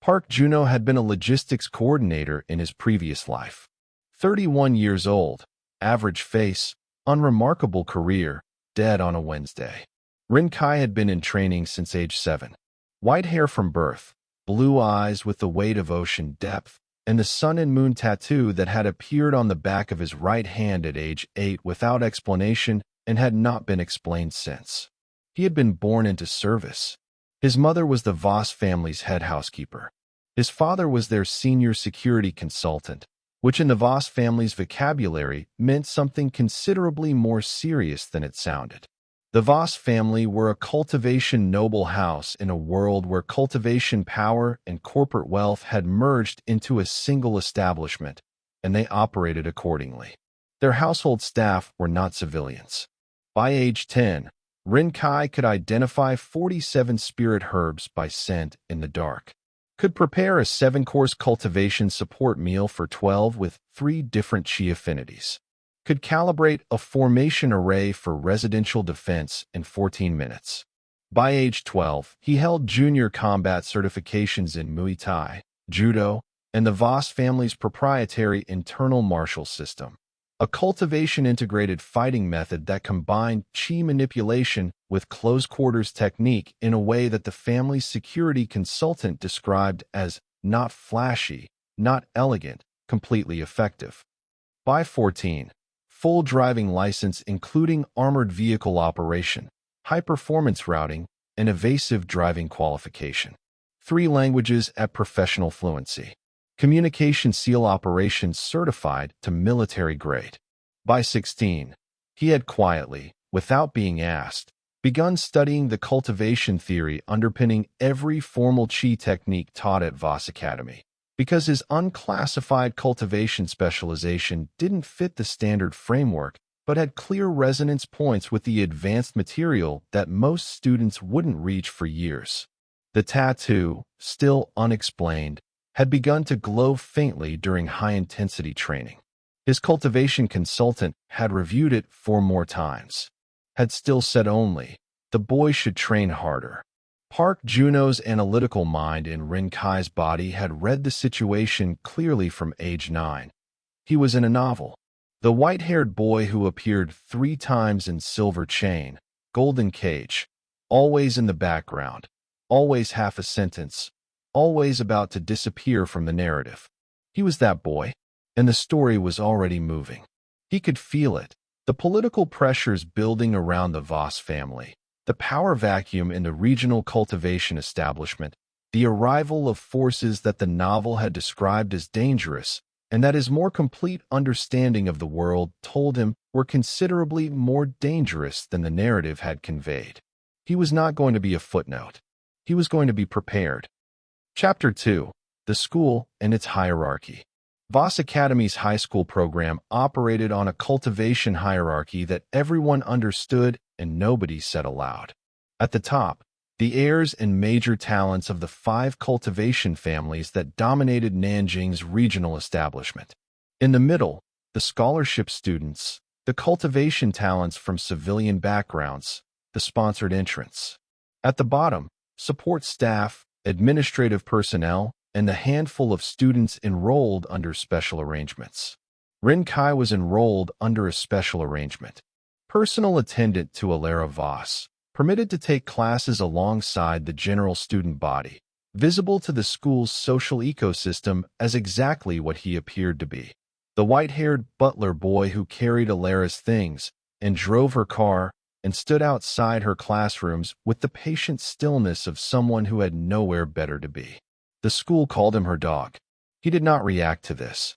Park Junho had been a logistics coordinator in his previous life. 31 years old, average face, unremarkable career, dead on a Wednesday. Ren Kai had been in training since age 7. White hair from birth, blue eyes with the weight of ocean depth, and the sun and moon tattoo that had appeared on the back of his right hand at age 8 without explanation and had not been explained since. He had been born into service. His mother was the Voss family's head housekeeper. His father was their senior security consultant, which in the Voss family's vocabulary meant something considerably more serious than it sounded. The Voss family were a cultivation noble house in a world where cultivation power and corporate wealth had merged into a single establishment, and they operated accordingly. Their household staff were not civilians. By age 10, Ren Kai could identify 47 spirit herbs by scent in the dark, could prepare a 7-course cultivation support meal for 12 with 3 different chi affinities, could calibrate a formation array for residential defense in 14 minutes. By age 12, he held junior combat certifications in Muay Thai, Judo, and the Voss family's proprietary internal martial system, a cultivation-integrated fighting method that combined chi manipulation with close-quarters technique in a way that the family's security consultant described as not flashy, not elegant, completely effective. By 14, full driving license including armored vehicle operation, high-performance routing, and evasive driving qualification. 3 languages at professional fluency. Communication SEAL operations certified to military grade. By 16, he had quietly, without being asked, begun studying the cultivation theory underpinning every formal chi technique taught at Voss Academy, because his unclassified cultivation specialization didn't fit the standard framework but had clear resonance points with the advanced material that most students wouldn't reach for years. The tattoo, still unexplained, had begun to glow faintly during high-intensity training. His cultivation consultant had reviewed it 4 more times, had still said only, the boy should train harder. Park Junho's analytical mind in Ren Kai's body had read the situation clearly from age 9. He was in a novel. The white-haired boy who appeared 3 times in Silver Chain, Golden Cage, always in the background, always half a sentence, always about to disappear from the narrative. He was that boy, and the story was already moving. He could feel it, the political pressures building around the Voss family, the power vacuum in the regional cultivation establishment, the arrival of forces that the novel had described as dangerous, and that his more complete understanding of the world told him were considerably more dangerous than the narrative had conveyed. He was not going to be a footnote. He was going to be prepared. Chapter 2. The School and Its Hierarchy. Voss Academy's high school program operated on a cultivation hierarchy that everyone understood and nobody said aloud. At the top, the heirs and major talents of the 5 cultivation families that dominated Nanjing's regional establishment. In the middle, the scholarship students, the cultivation talents from civilian backgrounds, the sponsored entrants. At the bottom, support staff, administrative personnel, and the handful of students enrolled under special arrangements. Ren Kai was enrolled under a special arrangement. Personal attendant to Elara Voss, permitted to take classes alongside the general student body, visible to the school's social ecosystem as exactly what he appeared to be. The white-haired butler boy who carried Elara's things and drove her car and stood outside her classrooms with the patient stillness of someone who had nowhere better to be. The school called him her dog. He did not react to this.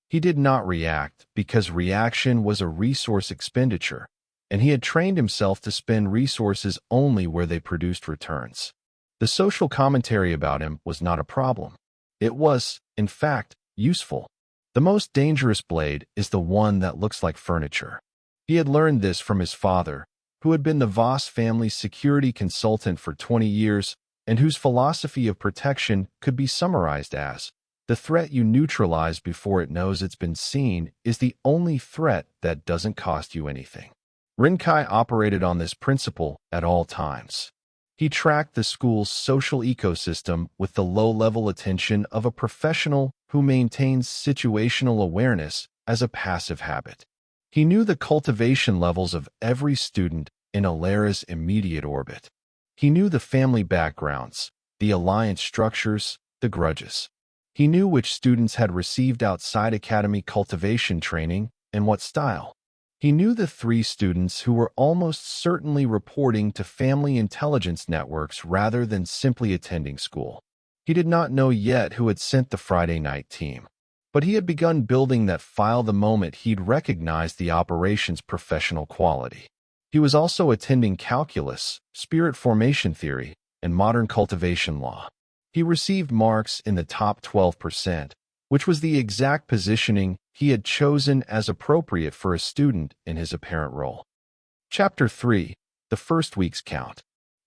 He did not react because reaction was a resource expenditure, and he had trained himself to spend resources only where they produced returns. The social commentary about him was not a problem. It was, in fact, useful. The most dangerous blade is the one that looks like furniture. He had learned this from his father, who had been the Voss family's security consultant for 20 years, and whose philosophy of protection could be summarized as, the threat you neutralize before it knows it's been seen is the only threat that doesn't cost you anything. Ren Kai operated on this principle at all times. He tracked the school's social ecosystem with the low-level attention of a professional who maintains situational awareness as a passive habit. He knew the cultivation levels of every student in Elara's immediate orbit. He knew the family backgrounds, the alliance structures, the grudges. He knew which students had received outside academy cultivation training and what style. He knew the 3 students who were almost certainly reporting to family intelligence networks rather than simply attending school. He did not know yet who had sent the Friday night team, but he had begun building that file the moment he'd recognized the operation's professional quality. He was also attending calculus, spirit formation theory, and modern cultivation law. He received marks in the top 12%, which was the exact positioning he had chosen as appropriate for a student in his apparent role. Chapter 3. The First Week's Count.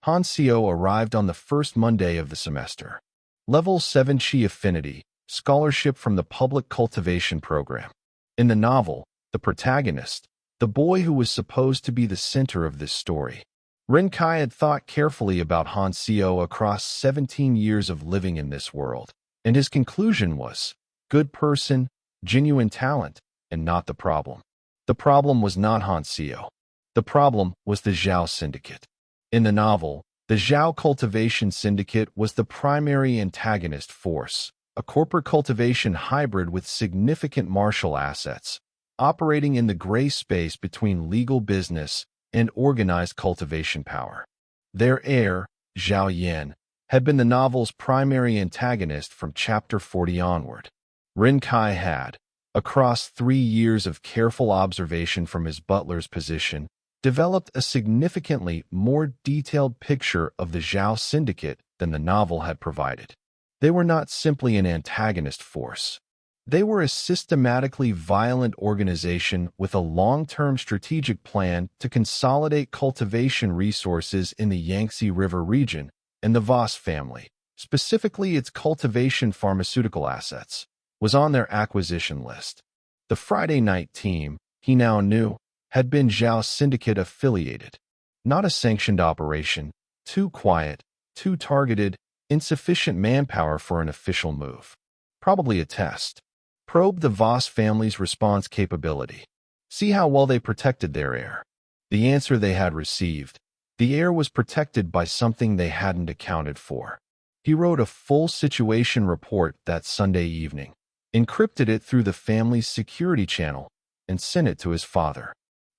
Hansio arrived on the first Monday of the semester. Level 7 Chi Affinity, scholarship from the Public Cultivation Program. In the novel, the protagonist, the boy who was supposed to be the center of this story, Ren Kai had thought carefully about Hansio across 17 years of living in this world, and his conclusion was, good person, genuine talent, and not the problem. The problem was not Hansio. The problem was the Zhao Syndicate. In the novel, the Zhao Cultivation Syndicate was the primary antagonist force, a corporate cultivation hybrid with significant martial assets, operating in the gray space between legal business and organized cultivation power. Their heir, Zhao Yan, had been the novel's primary antagonist from chapter 40 onward. Ren Kai had, across 3 years of careful observation from his butler's position, developed a significantly more detailed picture of the Zhao Syndicate than the novel had provided. They were not simply an antagonist force. They were a systematically violent organization with a long-term strategic plan to consolidate cultivation resources in the Yangtze River region and the Voss family, specifically its cultivation pharmaceutical assets, was on their acquisition list. The Friday night team, he now knew, had been Zhao Syndicate affiliated. Not a sanctioned operation, too quiet, too targeted, insufficient manpower for an official move. Probably a test. Probe the Voss family's response capability. See how well they protected their heir. The answer they had received. The heir was protected by something they hadn't accounted for. He wrote a full situation report that Sunday evening, encrypted it through the family's security channel, and sent it to his father.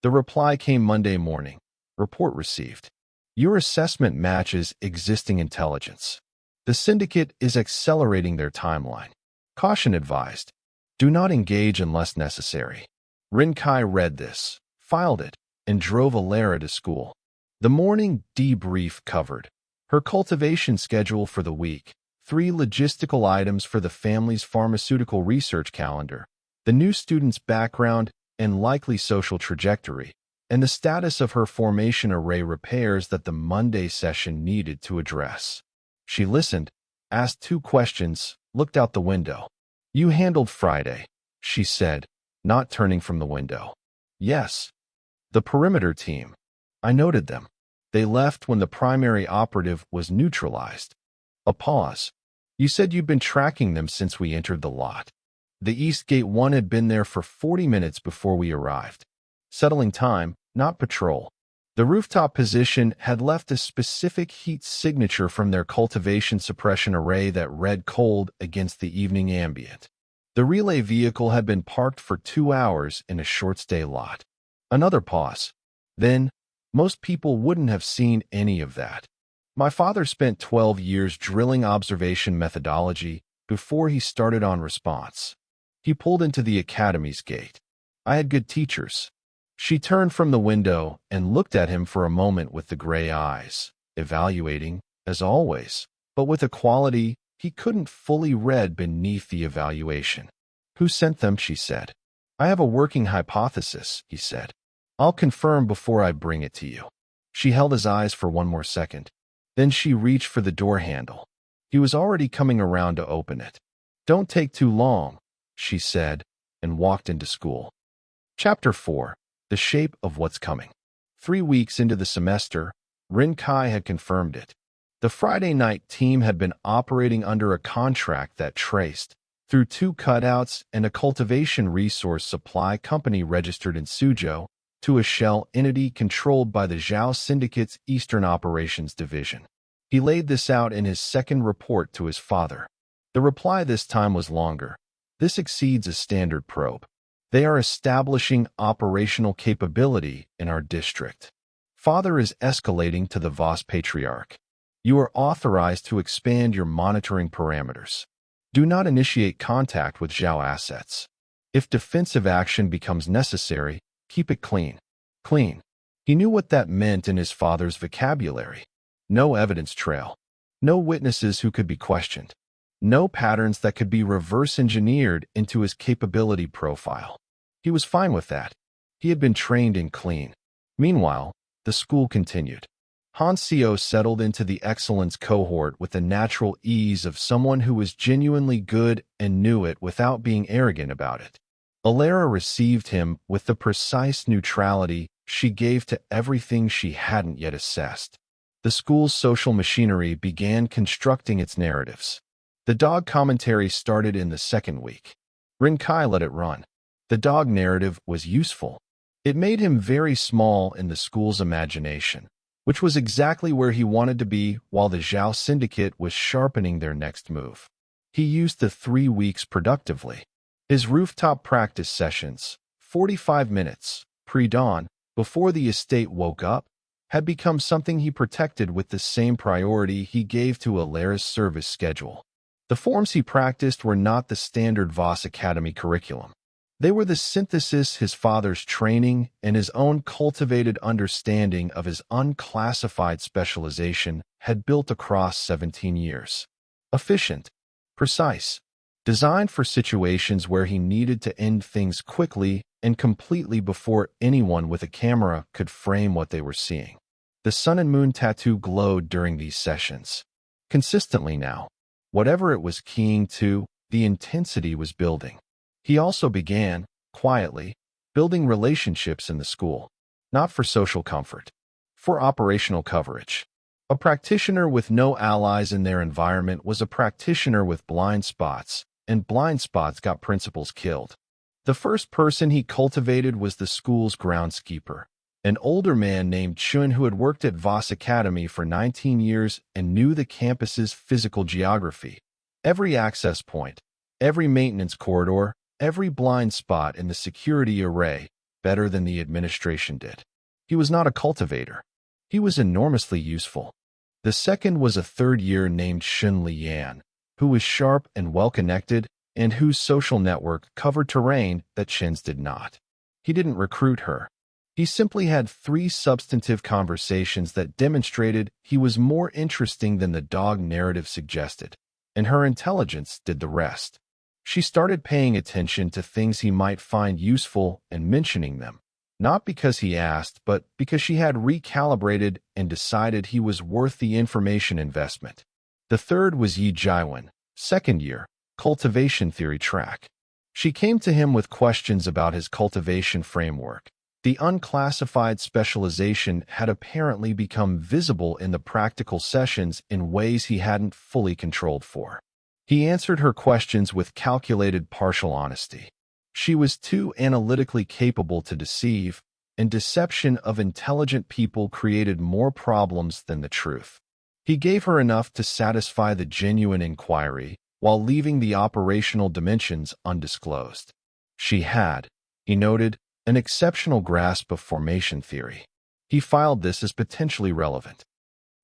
The reply came Monday morning. Report received. Your assessment matches existing intelligence. The syndicate is accelerating their timeline. Caution advised. Do not engage unless necessary. Ren Kai read this, filed it, and drove Elara to school. The morning debrief covered her cultivation schedule for the week, 3 logistical items for the family's pharmaceutical research calendar, the new student's background and likely social trajectory, and the status of her formation array repairs that the Monday session needed to address. She listened, asked 2 questions, looked out the window. You handled Friday, she said, not turning from the window. Yes. The perimeter team. I noted them. They left when the primary operative was neutralized. A pause. You said you'd been tracking them since we entered the lot. The East Gate 1 had been there for 40 minutes before we arrived. Settling time, not patrol. The rooftop position had left a specific heat signature from their cultivation suppression array that read cold against the evening ambient. The relay vehicle had been parked for 2 hours in a short-stay lot. Another pause. Then, most people wouldn't have seen any of that. My father spent 12 years drilling observation methodology before he started on response. He pulled into the academy's gate. I had good teachers. She turned from the window and looked at him for a moment with the gray eyes, evaluating, as always, but with a quality he couldn't fully read beneath the evaluation. Who sent them, she said. I have a working hypothesis, he said. I'll confirm before I bring it to you. She held his eyes for one more second. Then she reached for the door handle. He was already coming around to open it. Don't take too long, she said, and walked into school. Chapter 4. The Shape of What's Coming. 3 weeks into the semester, Ren Kai had confirmed it. The Friday night team had been operating under a contract that traced, through 2 cutouts and a cultivation resource supply company registered in Suzhou, to a shell entity controlled by the Zhao Syndicate's Eastern Operations Division. He laid this out in his second report to his father. The reply this time was longer. This exceeds a standard probe. They are establishing operational capability in our district. Father is escalating to the Voss Patriarch. You are authorized to expand your monitoring parameters. Do not initiate contact with Zhao assets. If defensive action becomes necessary, keep it clean. Clean. He knew what that meant in his father's vocabulary. No evidence trail. No witnesses who could be questioned. No patterns that could be reverse-engineered into his capability profile. He was fine with that. He had been trained in clean. Meanwhile, the school continued. Han Seo settled into the excellence cohort with the natural ease of someone who was genuinely good and knew it without being arrogant about it. Elara received him with the precise neutrality she gave to everything she hadn't yet assessed. The school's social machinery began constructing its narratives. The dog commentary started in the second week. Ren Kai let it run. The dog narrative was useful. It made him very small in the school's imagination, which was exactly where he wanted to be while the Zhao Syndicate was sharpening their next move. He used the 3 weeks productively. His rooftop practice sessions, 45 minutes, pre-dawn, before the estate woke up, had become something he protected with the same priority he gave to Elara's service schedule. The forms he practiced were not the standard Voss Academy curriculum. They were the synthesis his father's training and his own cultivated understanding of his unclassified specialization had built across 17 years. Efficient, precise, designed for situations where he needed to end things quickly and completely before anyone with a camera could frame what they were seeing. The sun and moon tattoo glowed during these sessions. Consistently now. Whatever it was keying to, the intensity was building. He also began, quietly, building relationships in the school, not for social comfort, for operational coverage. A practitioner with no allies in their environment was a practitioner with blind spots, and blind spots got principals killed. The first person he cultivated was the school's groundskeeper, an older man named Chun who had worked at Voss Academy for 19 years and knew the campus's physical geography. Every access point, every maintenance corridor, every blind spot in the security array better than the administration did. He was not a cultivator. He was enormously useful. The second was a third year named Shun Lian, who was sharp and well-connected and whose social network covered terrain that Shin's did not. He didn't recruit her. He simply had 3 substantive conversations that demonstrated he was more interesting than the dog narrative suggested, and her intelligence did the rest. She started paying attention to things he might find useful and mentioning them, not because he asked, but because she had recalibrated and decided he was worth the information investment. The third was Yi Jaiwen, second year, cultivation theory track. She came to him with questions about his cultivation framework. The unclassified specialization had apparently become visible in the practical sessions in ways he hadn't fully controlled for. He answered her questions with calculated partial honesty. She was too analytically capable to deceive, and deception of intelligent people created more problems than the truth. He gave her enough to satisfy the genuine inquiry, while leaving the operational dimensions undisclosed. She had, he noted, an exceptional grasp of formation theory. He filed this as potentially relevant.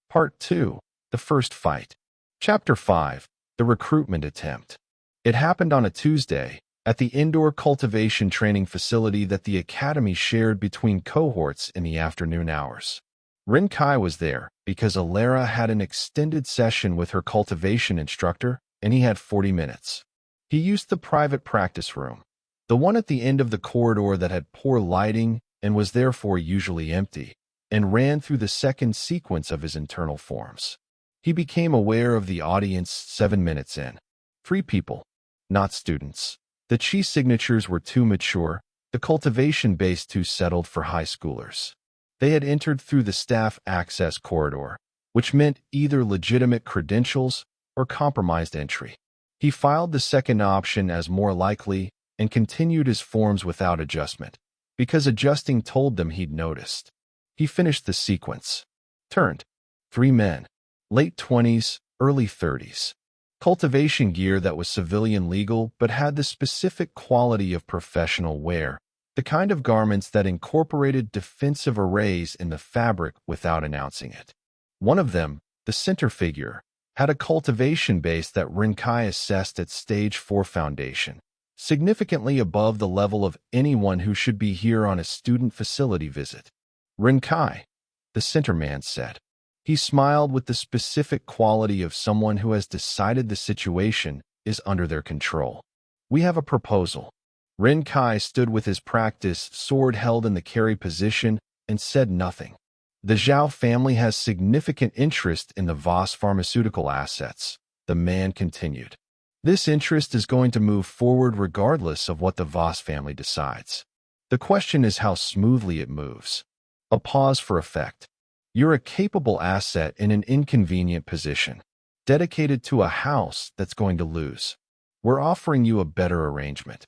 Part 2. The First Fight. Chapter 5. The Recruitment Attempt. It happened on a Tuesday, at the indoor cultivation training facility that the academy shared between cohorts in the afternoon hours. Ren Kai was there because Elara had an extended session with her cultivation instructor, and he had 40 minutes. He used the private practice room, the one at the end of the corridor that had poor lighting and was therefore usually empty, and ran through the second sequence of his internal forms. He became aware of the audience 7 minutes in. 3 people, not students. The chi signatures were too mature, the cultivation base too settled for high schoolers. They had entered through the staff access corridor, which meant either legitimate credentials or compromised entry. He filed the second option as more likely and continued his forms without adjustment, because adjusting told them he'd noticed. He finished the sequence. Turned. 3 men. Late 20s, early 30s. Cultivation gear that was civilian legal but had the specific quality of professional wear, the kind of garments that incorporated defensive arrays in the fabric without announcing it. One of them, the center figure, had a cultivation base that Ren Kai assessed at Stage 4 Foundation, significantly above the level of anyone who should be here on a student facility visit. Ren Kai, the center man said. He smiled with the specific quality of someone who has decided the situation is under their control. We have a proposal. Ren Kai stood with his practice sword held in the carry position and said nothing. The Zhao family has significant interest in the Voss pharmaceutical assets, the man continued. This interest is going to move forward regardless of what the Voss family decides. The question is how smoothly it moves. A pause for effect. You're a capable asset in an inconvenient position, dedicated to a house that's going to lose. We're offering you a better arrangement.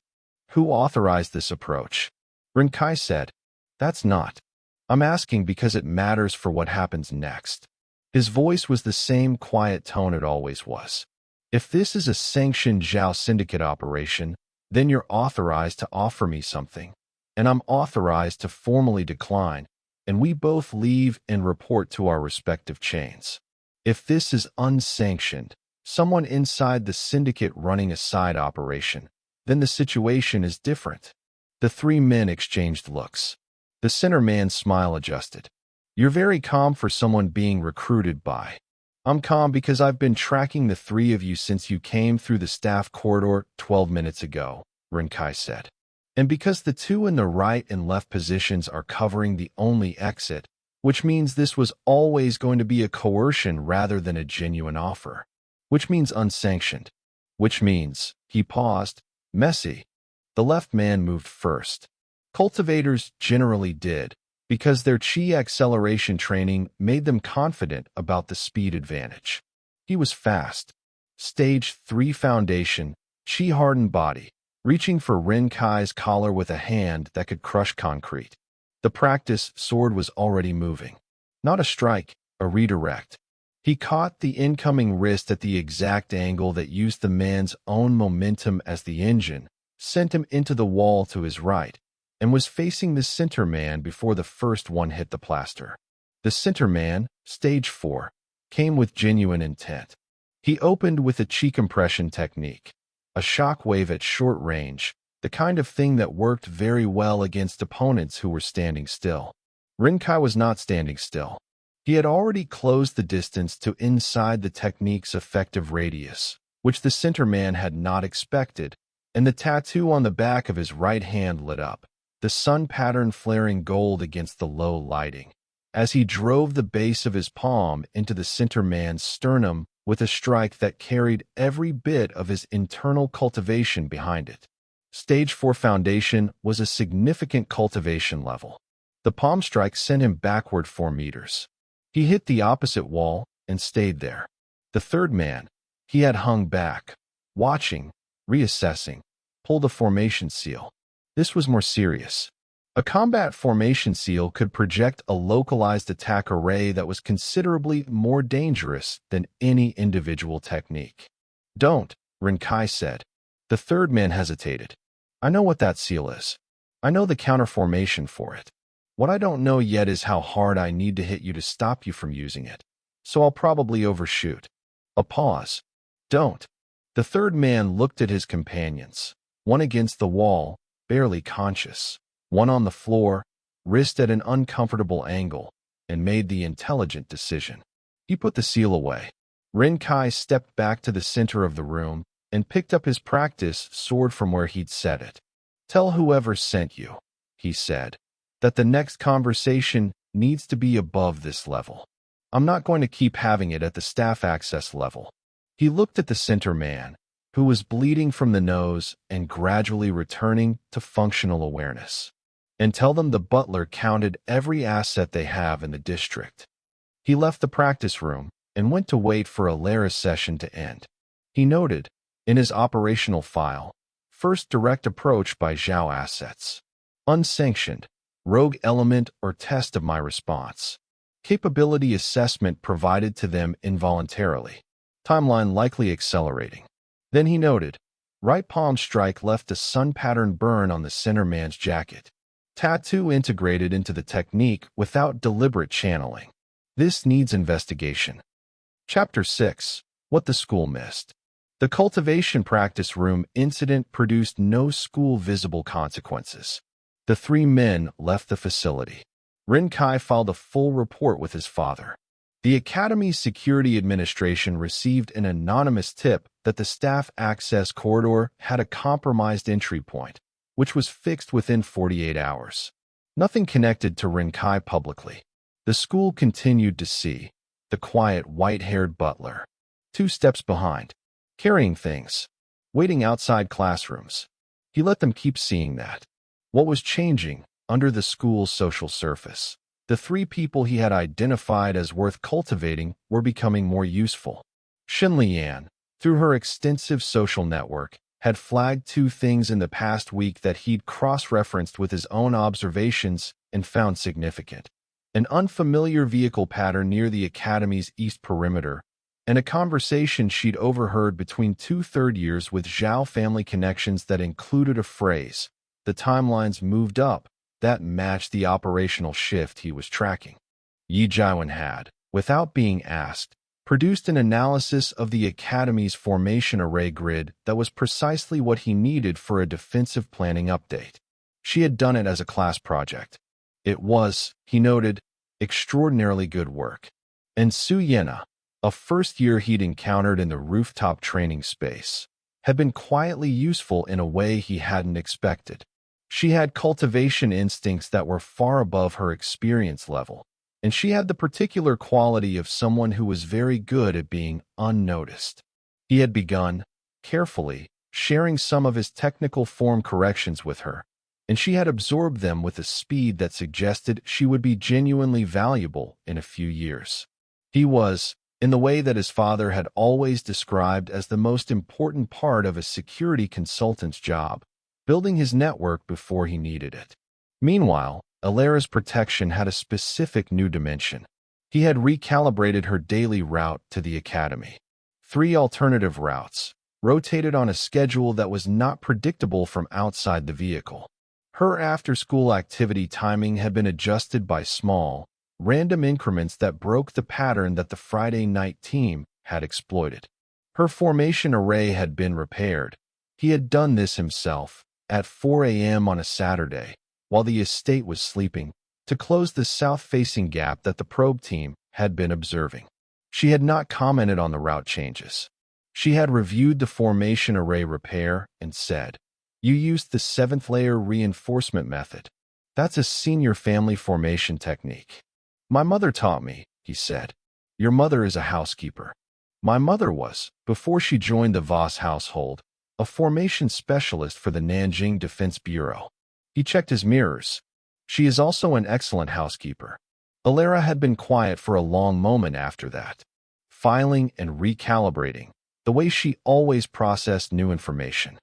Who authorized this approach? Ren Kai said. That's not. I'm asking because it matters for what happens next. His voice was the same quiet tone it always was. If this is a sanctioned Zhao Syndicate operation, then you're authorized to offer me something, and I'm authorized to formally decline, and we both leave and report to our respective chains. If this is unsanctioned, someone inside the syndicate running a side operation, then the situation is different. The 3 men exchanged looks. The center man's smile adjusted. You're very calm for someone being recruited by. I'm calm because I've been tracking the 3 of you since you came through the staff corridor 12 minutes ago, Ren Kai said. And because the 2 in the right and left positions are covering the only exit, which means this was always going to be a coercion rather than a genuine offer. Which means unsanctioned. Which means, he paused, messy. The left man moved first. Cultivators generally did, because their chi acceleration training made them confident about the speed advantage. He was fast. Stage 3 Foundation, chi-hardened body, reaching for Ren Kai's collar with a hand that could crush concrete. The practice sword was already moving. Not a strike, a redirect. He caught the incoming wrist at the exact angle that used the man's own momentum as the engine, sent him into the wall to his right, and was facing the center man before the first one hit the plaster. The center man, Stage 4, came with genuine intent. He opened with a chi compression technique, a shock wave at short range, the kind of thing that worked very well against opponents who were standing still. Ren Kai was not standing still. He had already closed the distance to inside the technique's effective radius, which the center man had not expected, and the tattoo on the back of his right hand lit up, the sun pattern flaring gold against the low lighting, as he drove the base of his palm into the center man's sternum with a strike that carried every bit of his internal cultivation behind it. Stage 4 Foundation was a significant cultivation level. The palm strike sent him backward 4 meters. He hit the opposite wall and stayed there. The third man, he had hung back, watching, reassessing, pulled a formation seal. This was more serious. A combat formation seal could project a localized attack array that was considerably more dangerous than any individual technique. Don't, Ren Kai said. The third man hesitated. I know what that seal is. I know the counterformation for it. What I don't know yet is how hard I need to hit you to stop you from using it. So I'll probably overshoot. A pause. Don't. The third man looked at his companions, one against the wall, barely conscious, one on the floor, wrist at an uncomfortable angle, and made the intelligent decision. He put the seal away. Ren Kai stepped back to the center of the room and picked up his practice sword from where he'd set it. Tell whoever sent you, he said, that the next conversation needs to be above this level. I'm not going to keep having it at the staff access level. He looked at the center man, who was bleeding from the nose and gradually returning to functional awareness. And tell them the butler counted every asset they have in the district. He left the practice room and went to wait for Elara's session to end. He noted, in his operational file, first direct approach by Zhao assets. Unsanctioned, rogue element or test of my response. Capability assessment provided to them involuntarily. Timeline likely accelerating. Then he noted, right palm strike left a sun pattern burn on the center man's jacket. Tattoo integrated into the technique without deliberate channeling. This needs investigation. Chapter 6. What the School Missed. The cultivation practice room incident produced no school-visible consequences. The three men left the facility. Ren Kai filed a full report with his father. The Academy's security administration received an anonymous tip that the staff access corridor had a compromised entry point, which was fixed within 48 hours. Nothing connected to Ren Kai publicly. The school continued to see the quiet, white-haired butler, 2 steps behind, carrying things, waiting outside classrooms. He let them keep seeing that. What was changing under the school's social surface? The 3 people he had identified as worth cultivating were becoming more useful. Xinlian, through her extensive social network, had flagged 2 things in the past week that he'd cross-referenced with his own observations and found significant. An unfamiliar vehicle pattern near the Academy's east perimeter, and a conversation she'd overheard between 2 third-years with Zhao family connections that included a phrase, "The timelines moved up," that matched the operational shift he was tracking. Yi Jiawen had, without being asked, produced an analysis of the Academy's formation array grid that was precisely what he needed for a defensive planning update. She had done it as a class project. It was, he noted, extraordinarily good work. And Su Yena, a first-year he'd encountered in the rooftop training space, had been quietly useful in a way he hadn't expected. She had cultivation instincts that were far above her experience level, and she had the particular quality of someone who was very good at being unnoticed. He had begun, carefully, sharing some of his technical form corrections with her, and she had absorbed them with a speed that suggested she would be genuinely valuable in a few years. He was, in the way that his father had always described as the most important part of a security consultant's job, building his network before he needed it. Meanwhile, Elara's protection had a specific new dimension. He had recalibrated her daily route to the Academy. 3 alternative routes, rotated on a schedule that was not predictable from outside the vehicle. Her after-school activity timing had been adjusted by small, random increments that broke the pattern that the Friday night team had exploited. Her formation array had been repaired. He had done this himself, at 4 a.m. on a Saturday, while the estate was sleeping, to close the south-facing gap that the probe team had been observing. She had not commented on the route changes. She had reviewed the formation array repair and said, "You used the 7th layer reinforcement method. That's a senior family formation technique." "My mother taught me," he said. "Your mother is a housekeeper." "My mother was, before she joined the Voss household, a formation specialist for the Nanjing Defense Bureau." He checked his mirrors. "She is also an excellent housekeeper." Elara had been quiet for a long moment after that, filing and recalibrating, the way she always processed new information.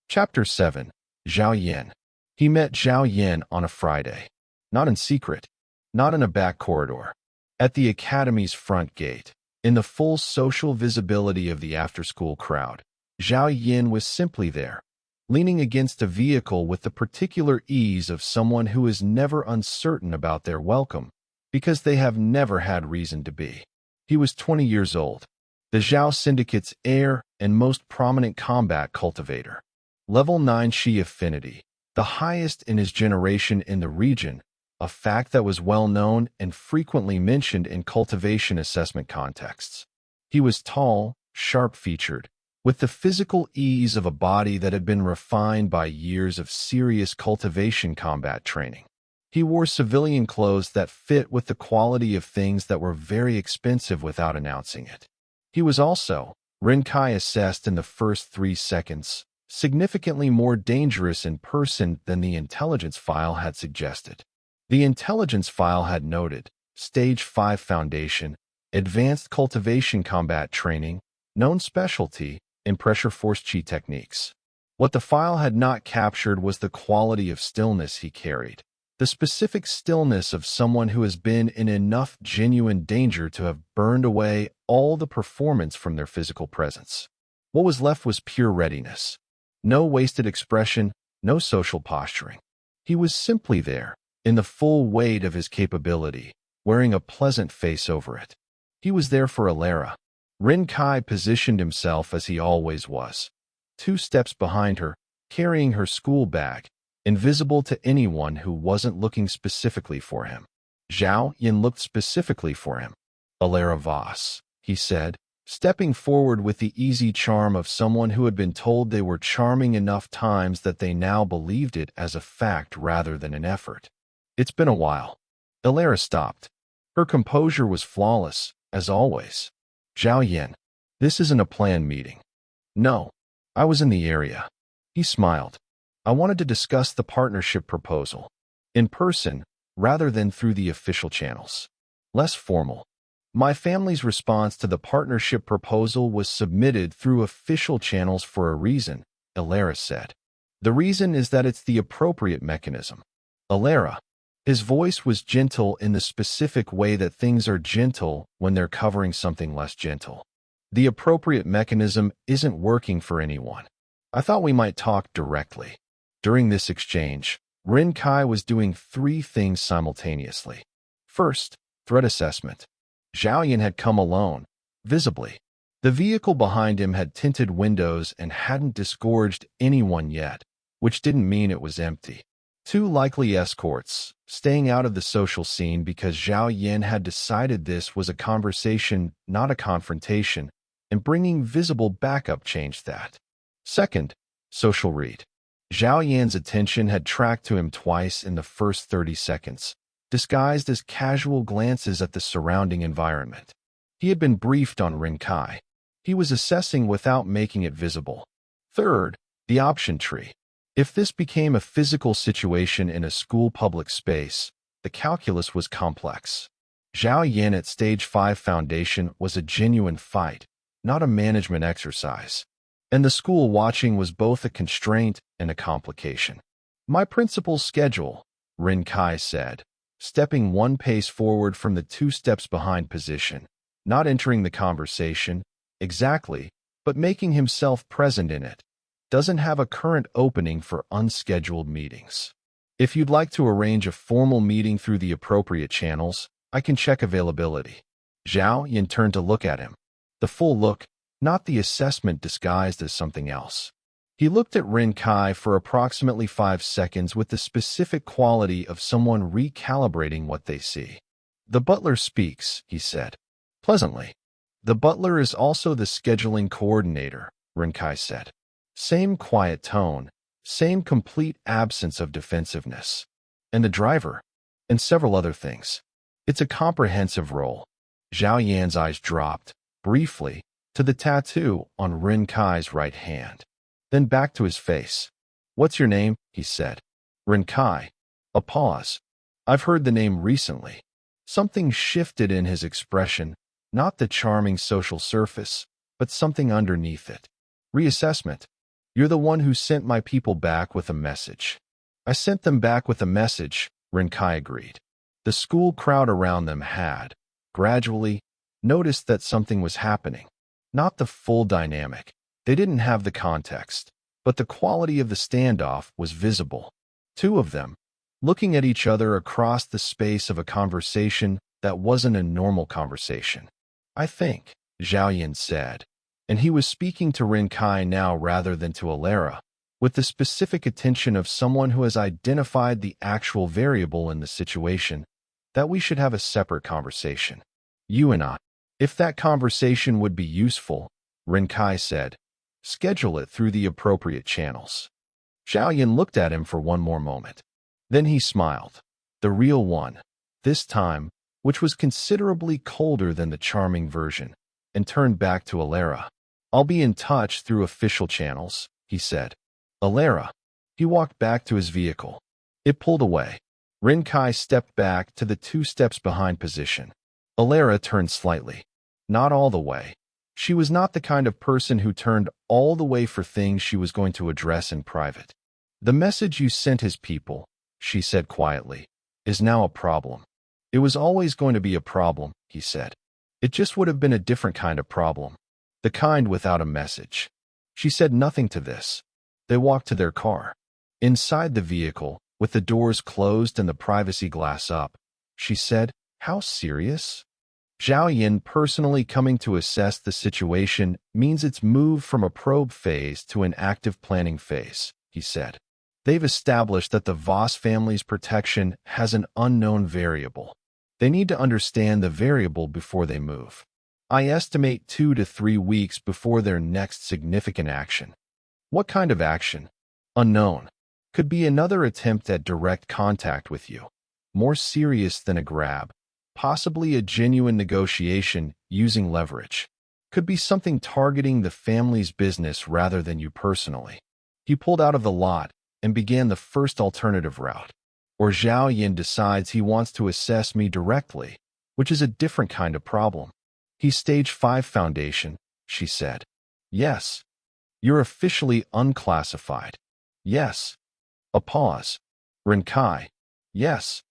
Chapter 7. Zhao Yan. He met Zhao Yan on a Friday. Not in secret. Not in a back corridor. At the Academy's front gate, in the full social visibility of the after-school crowd, Zhao Yan was simply there, leaning against a vehicle with the particular ease of someone who is never uncertain about their welcome, because they have never had reason to be. He was 20 years old, the Zhao Syndicate's heir and most prominent combat cultivator. Level 9 Shi affinity, the highest in his generation in the region, a fact that was well known and frequently mentioned in cultivation assessment contexts. He was tall, sharp-featured, with the physical ease of a body that had been refined by years of serious cultivation combat training. He wore civilian clothes that fit with the quality of things that were very expensive without announcing it. He was also, Ren Kai assessed in the first 3 seconds, significantly more dangerous in person than the intelligence file had suggested. The intelligence file had noted, Stage 5 Foundation, Advanced Cultivation Combat Training, known specialty in pressure force chi techniques. What the file had not captured was the quality of stillness he carried. The specific stillness of someone who has been in enough genuine danger to have burned away all the performance from their physical presence. What was left was pure readiness. No wasted expression, no social posturing. He was simply there, in the full weight of his capability, wearing a pleasant face over it. He was there for Elara. Ren Kai positioned himself as he always was, 2 steps behind her, carrying her school bag, invisible to anyone who wasn't looking specifically for him. Zhao Yin looked specifically for him. Elara Voss, he said, stepping forward with the easy charm of someone who had been told they were charming enough times that they now believed it as a fact rather than an effort. It's been a while. Elara stopped. Her composure was flawless, as always. Zhao Yin, this isn't a planned meeting. No, I was in the area. He smiled. I wanted to discuss the partnership proposal. In person, rather than through the official channels. Less formal. My family's response to the partnership proposal was submitted through official channels for a reason, Elara said. The reason is that it's the appropriate mechanism. Elara. His voice was gentle in the specific way that things are gentle when they're covering something less gentle. The appropriate mechanism isn't working for anyone. I thought we might talk directly. During this exchange, Ren Kai was doing 3 things simultaneously. First, threat assessment. Zhao Yin had come alone, visibly. The vehicle behind him had tinted windows and hadn't disgorged anyone yet, which didn't mean it was empty. 2 likely escorts, staying out of the social scene because Zhao Yin had decided this was a conversation, not a confrontation, and bringing visible backup changed that. Second, social read. Zhao Yan's attention had tracked to him twice in the first 30 seconds, disguised as casual glances at the surrounding environment. He had been briefed on Ren Kai. He was assessing without making it visible. Third, the option tree. If this became a physical situation in a school public space, the calculus was complex. Zhao Yan at Stage 5 Foundation was a genuine fight, not a management exercise. And the school watching was both a constraint and a complication. My principal's schedule, Ren Kai said, stepping 1 pace forward from the 2 steps behind position, not entering the conversation, exactly, but making himself present in it, doesn't have a current opening for unscheduled meetings. If you'd like to arrange a formal meeting through the appropriate channels, I can check availability. Zhao Yin turned to look at him. The full look, not the assessment disguised as something else. He looked at Ren Kai for approximately 5 seconds with the specific quality of someone recalibrating what they see. The butler speaks, he said. Pleasantly. The butler is also the scheduling coordinator, Ren Kai said. Same quiet tone, same complete absence of defensiveness. And the driver, and several other things. It's a comprehensive role. Zhao Yan's eyes dropped, briefly, to the tattoo on Ren Kai's right hand. Then back to his face. What's your name? He said. Ren Kai. A pause. I've heard the name recently. Something shifted in his expression, not the charming social surface, but something underneath it. Reassessment. You're the one who sent my people back with a message. I sent them back with a message, Ren Kai agreed. The school crowd around them had, gradually, noticed that something was happening. Not the full dynamic. They didn't have the context, but the quality of the standoff was visible. 2 of them, looking at each other across the space of a conversation that wasn't a normal conversation. I think, Zhao Yin said, and he was speaking to Ren Kai now rather than to Elara, with the specific attention of someone who has identified the actual variable in the situation, that we should have a separate conversation. You and I. If that conversation would be useful, Ren Kai said, schedule it through the appropriate channels. Zhao Yin looked at him for one more moment. Then he smiled. The real one, this time, which was considerably colder than the charming version, and turned back to Elara. I'll be in touch through official channels, he said. Elara. He walked back to his vehicle. It pulled away. Ren Kai stepped back to the 2 steps behind position. Elara turned slightly. Not all the way. She was not the kind of person who turned all the way for things she was going to address in private. The message you sent his people, she said quietly, is now a problem. It was always going to be a problem, he said. It just would have been a different kind of problem. The kind without a message. She said nothing to this. They walked to their car. Inside the vehicle, with the doors closed and the privacy glass up, she said, "How serious?" Zhao Yin personally coming to assess the situation means it's moved from a probe phase to an active planning phase, he said. They've established that the Voss family's protection has an unknown variable. They need to understand the variable before they move. I estimate 2 to 3 weeks before their next significant action. What kind of action? Unknown. Could be another attempt at direct contact with you. More serious than a grab. Possibly a genuine negotiation using leverage. Could be something targeting the family's business rather than you personally. He pulled out of the lot and began the first alternative route. Or Zhao Yin decides he wants to assess me directly, which is a different kind of problem. He's stage 5 foundation, she said. Yes. You're officially unclassified. Yes. A pause. Ren Kai. Yes.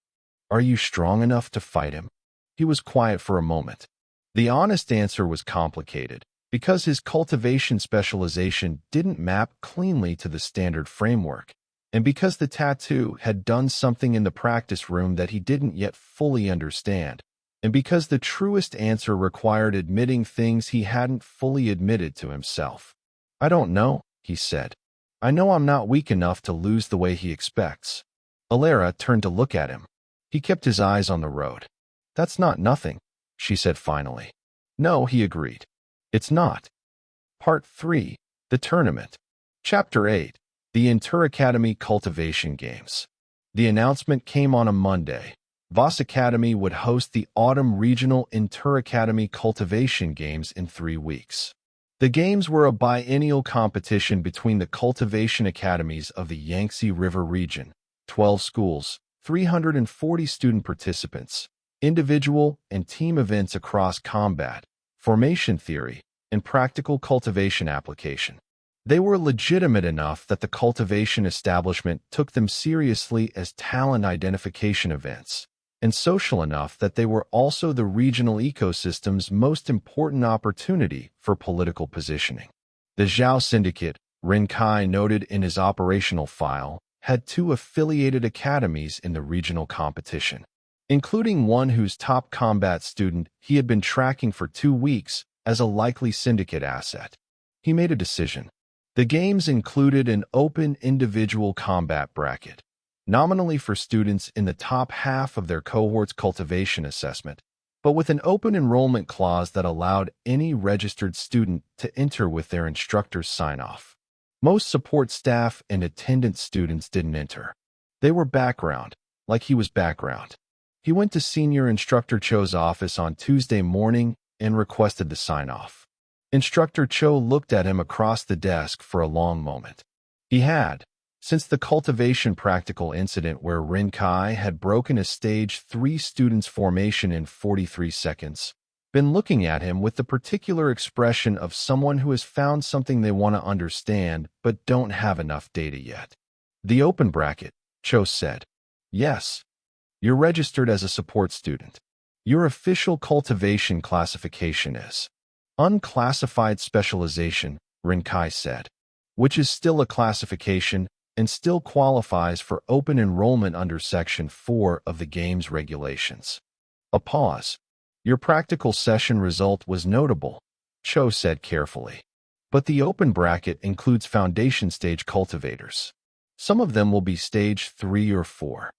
Are you strong enough to fight him? He was quiet for a moment. The honest answer was complicated, because his cultivation specialization didn't map cleanly to the standard framework, and because the tattoo had done something in the practice room that he didn't yet fully understand, and because the truest answer required admitting things he hadn't fully admitted to himself. I don't know, he said. I know I'm not weak enough to lose the way he expects. Elara turned to look at him. He kept his eyes on the road. That's not nothing, she said finally. No, he agreed. It's not. Part 3. The Tournament. Chapter 8. The Inter-Academy Cultivation Games. The announcement came on a Monday. Voss Academy would host the Autumn Regional Inter-Academy Cultivation Games in 3 weeks. The games were a biennial competition between the cultivation academies of the Yangtze River region, 12 schools, 340 student participants, individual and team events across combat, formation theory, and practical cultivation application. They were legitimate enough that the cultivation establishment took them seriously as talent identification events, and social enough that they were also the regional ecosystem's most important opportunity for political positioning. The Zhao Syndicate, Ren Kai noted in his operational file, had 2 affiliated academies in the regional competition, including one whose top combat student he had been tracking for 2 weeks as a likely syndicate asset. He made a decision. The games included an open individual combat bracket, nominally for students in the top half of their cohort's cultivation assessment, but with an open enrollment clause that allowed any registered student to enter with their instructor's sign-off. Most support staff and attendant students didn't enter. They were background, like he was background. He went to Senior Instructor Cho's office on Tuesday morning and requested the sign-off. Instructor Cho looked at him across the desk for a long moment. He had, since the cultivation practical incident where Ren Kai had broken a stage 3 student's formation in 43 seconds, been looking at him with the particular expression of someone who has found something they want to understand but don't have enough data yet. The open bracket, Cho said. Yes. You're registered as a support student. Your official cultivation classification is unclassified specialization, Ren Kai said, which is still a classification and still qualifies for open enrollment under Section 4 of the game's regulations. A pause. Your practical session result was notable, Cho said carefully. But the open bracket includes foundation stage cultivators. Some of them will be stage 3 or 4.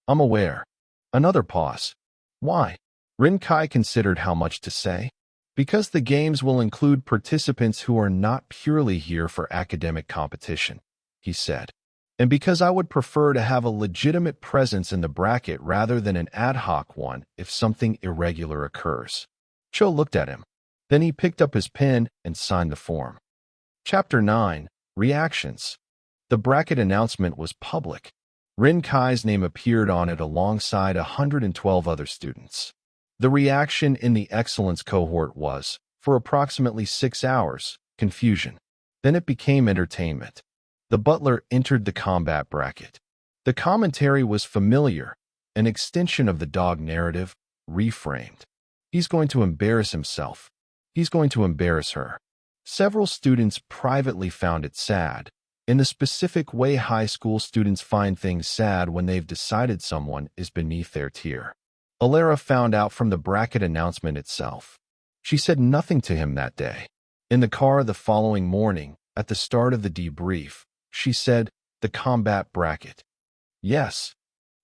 I'm aware. Another pause. Why? Ren Kai considered how much to say. Because the games will include participants who are not purely here for academic competition, he said. And because I would prefer to have a legitimate presence in the bracket rather than an ad hoc one if something irregular occurs. Cho looked at him. Then he picked up his pen and signed the form. Chapter 9. Reactions. The bracket announcement was public. Ren Kai's name appeared on it alongside 112 other students. The reaction in the excellence cohort was, for approximately 6 hours, confusion. Then it became entertainment. The butler entered the combat bracket. The commentary was familiar, an extension of the dog narrative, reframed. He's going to embarrass himself. He's going to embarrass her. Several students privately found it sad, in the specific way high school students find things sad when they've decided someone is beneath their tier. Elara found out from the bracket announcement itself. She said nothing to him that day. In the car the following morning, at the start of the debrief, she said, "The combat bracket." "Yes.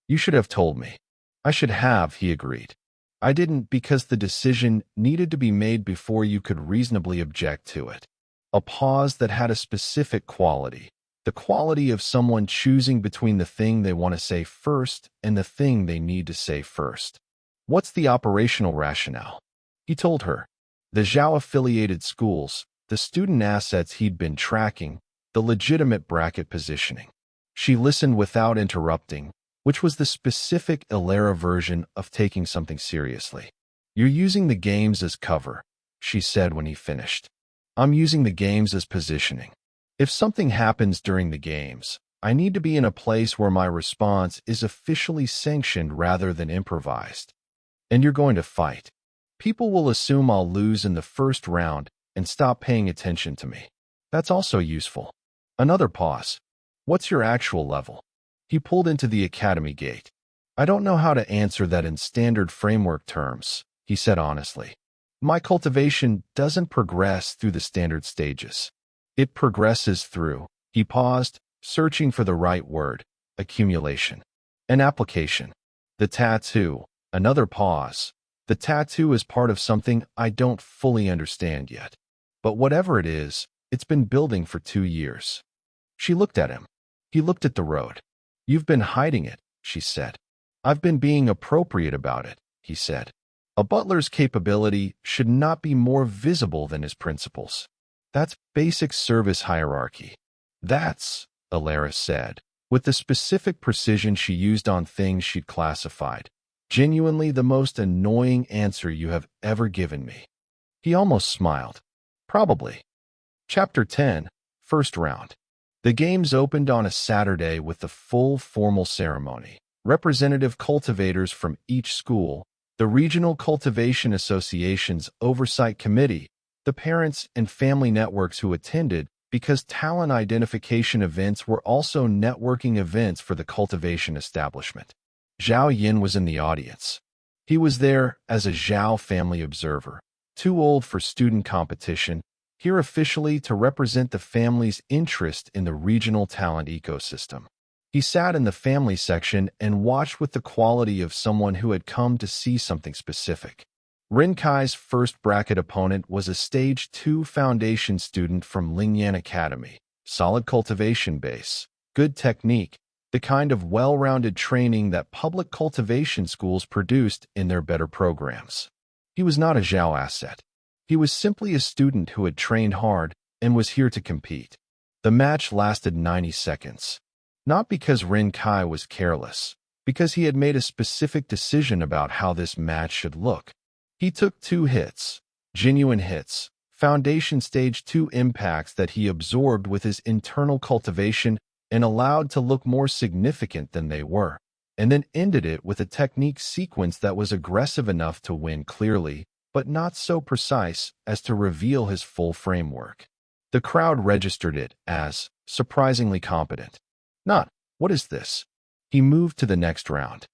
You should have told me." "I should have," he agreed. "I didn't because the decision needed to be made before you could reasonably object to it." A pause that had a specific quality. The quality of someone choosing between the thing they want to say first and the thing they need to say first. "What's the operational rationale?" He told her. The Zhao-affiliated schools, the student assets he'd been tracking, the legitimate bracket positioning. She listened without interrupting, which was the specific Elara version of taking something seriously. "You're using the games as cover," she said when he finished. "I'm using the games as positioning. If something happens during the games, I need to be in a place where my response is officially sanctioned rather than improvised. And you're going to fight. People will assume I'll lose in the first round and stop paying attention to me. That's also useful." Another pause. "What's your actual level?" He pulled into the academy gate. "I don't know how to answer that in standard framework terms," he said honestly. "My cultivation doesn't progress through the standard stages. It progresses through," he paused, searching for the right word, "accumulation and application." "The tattoo." Another pause. "The tattoo is part of something I don't fully understand yet. But whatever it is, it's been building for 2 years." She looked at him. He looked at the road. "You've been hiding it," she said. "I've been being appropriate about it," he said. A butler's capability should not be more visible than his principles. That's basic service hierarchy. "That's," Elara said, with the specific precision she used on things she'd classified, "genuinely the most annoying answer you have ever given me." He almost smiled. "Probably." Chapter 10, First Round. The games opened on a Saturday with the full formal ceremony. Representative cultivators from each school, the Regional Cultivation Association's Oversight Committee, the parents and family networks who attended, because talent identification events were also networking events for the cultivation establishment. Zhao Yin was in the audience. He was there as a Zhao family observer, too old for student competition, here officially to represent the family's interest in the regional talent ecosystem. He sat in the family section and watched with the quality of someone who had come to see something specific. Ren Kai's first bracket opponent was a Stage 2 Foundation student from Lingyan Academy. Solid cultivation base, good technique, the kind of well-rounded training that public cultivation schools produced in their better programs. He was not a Zhao asset. He was simply a student who had trained hard and was here to compete. The match lasted 90 seconds. Not because Ren Kai was careless, because he had made a specific decision about how this match should look. He took 2 hits, genuine hits, Foundation Stage 2 impacts that he absorbed with his internal cultivation and allowed to look more significant than they were, and then ended it with a technique sequence that was aggressive enough to win clearly, but not so precise as to reveal his full framework. The crowd registered it as surprisingly competent. Not, "What is this?" He moved to the next round.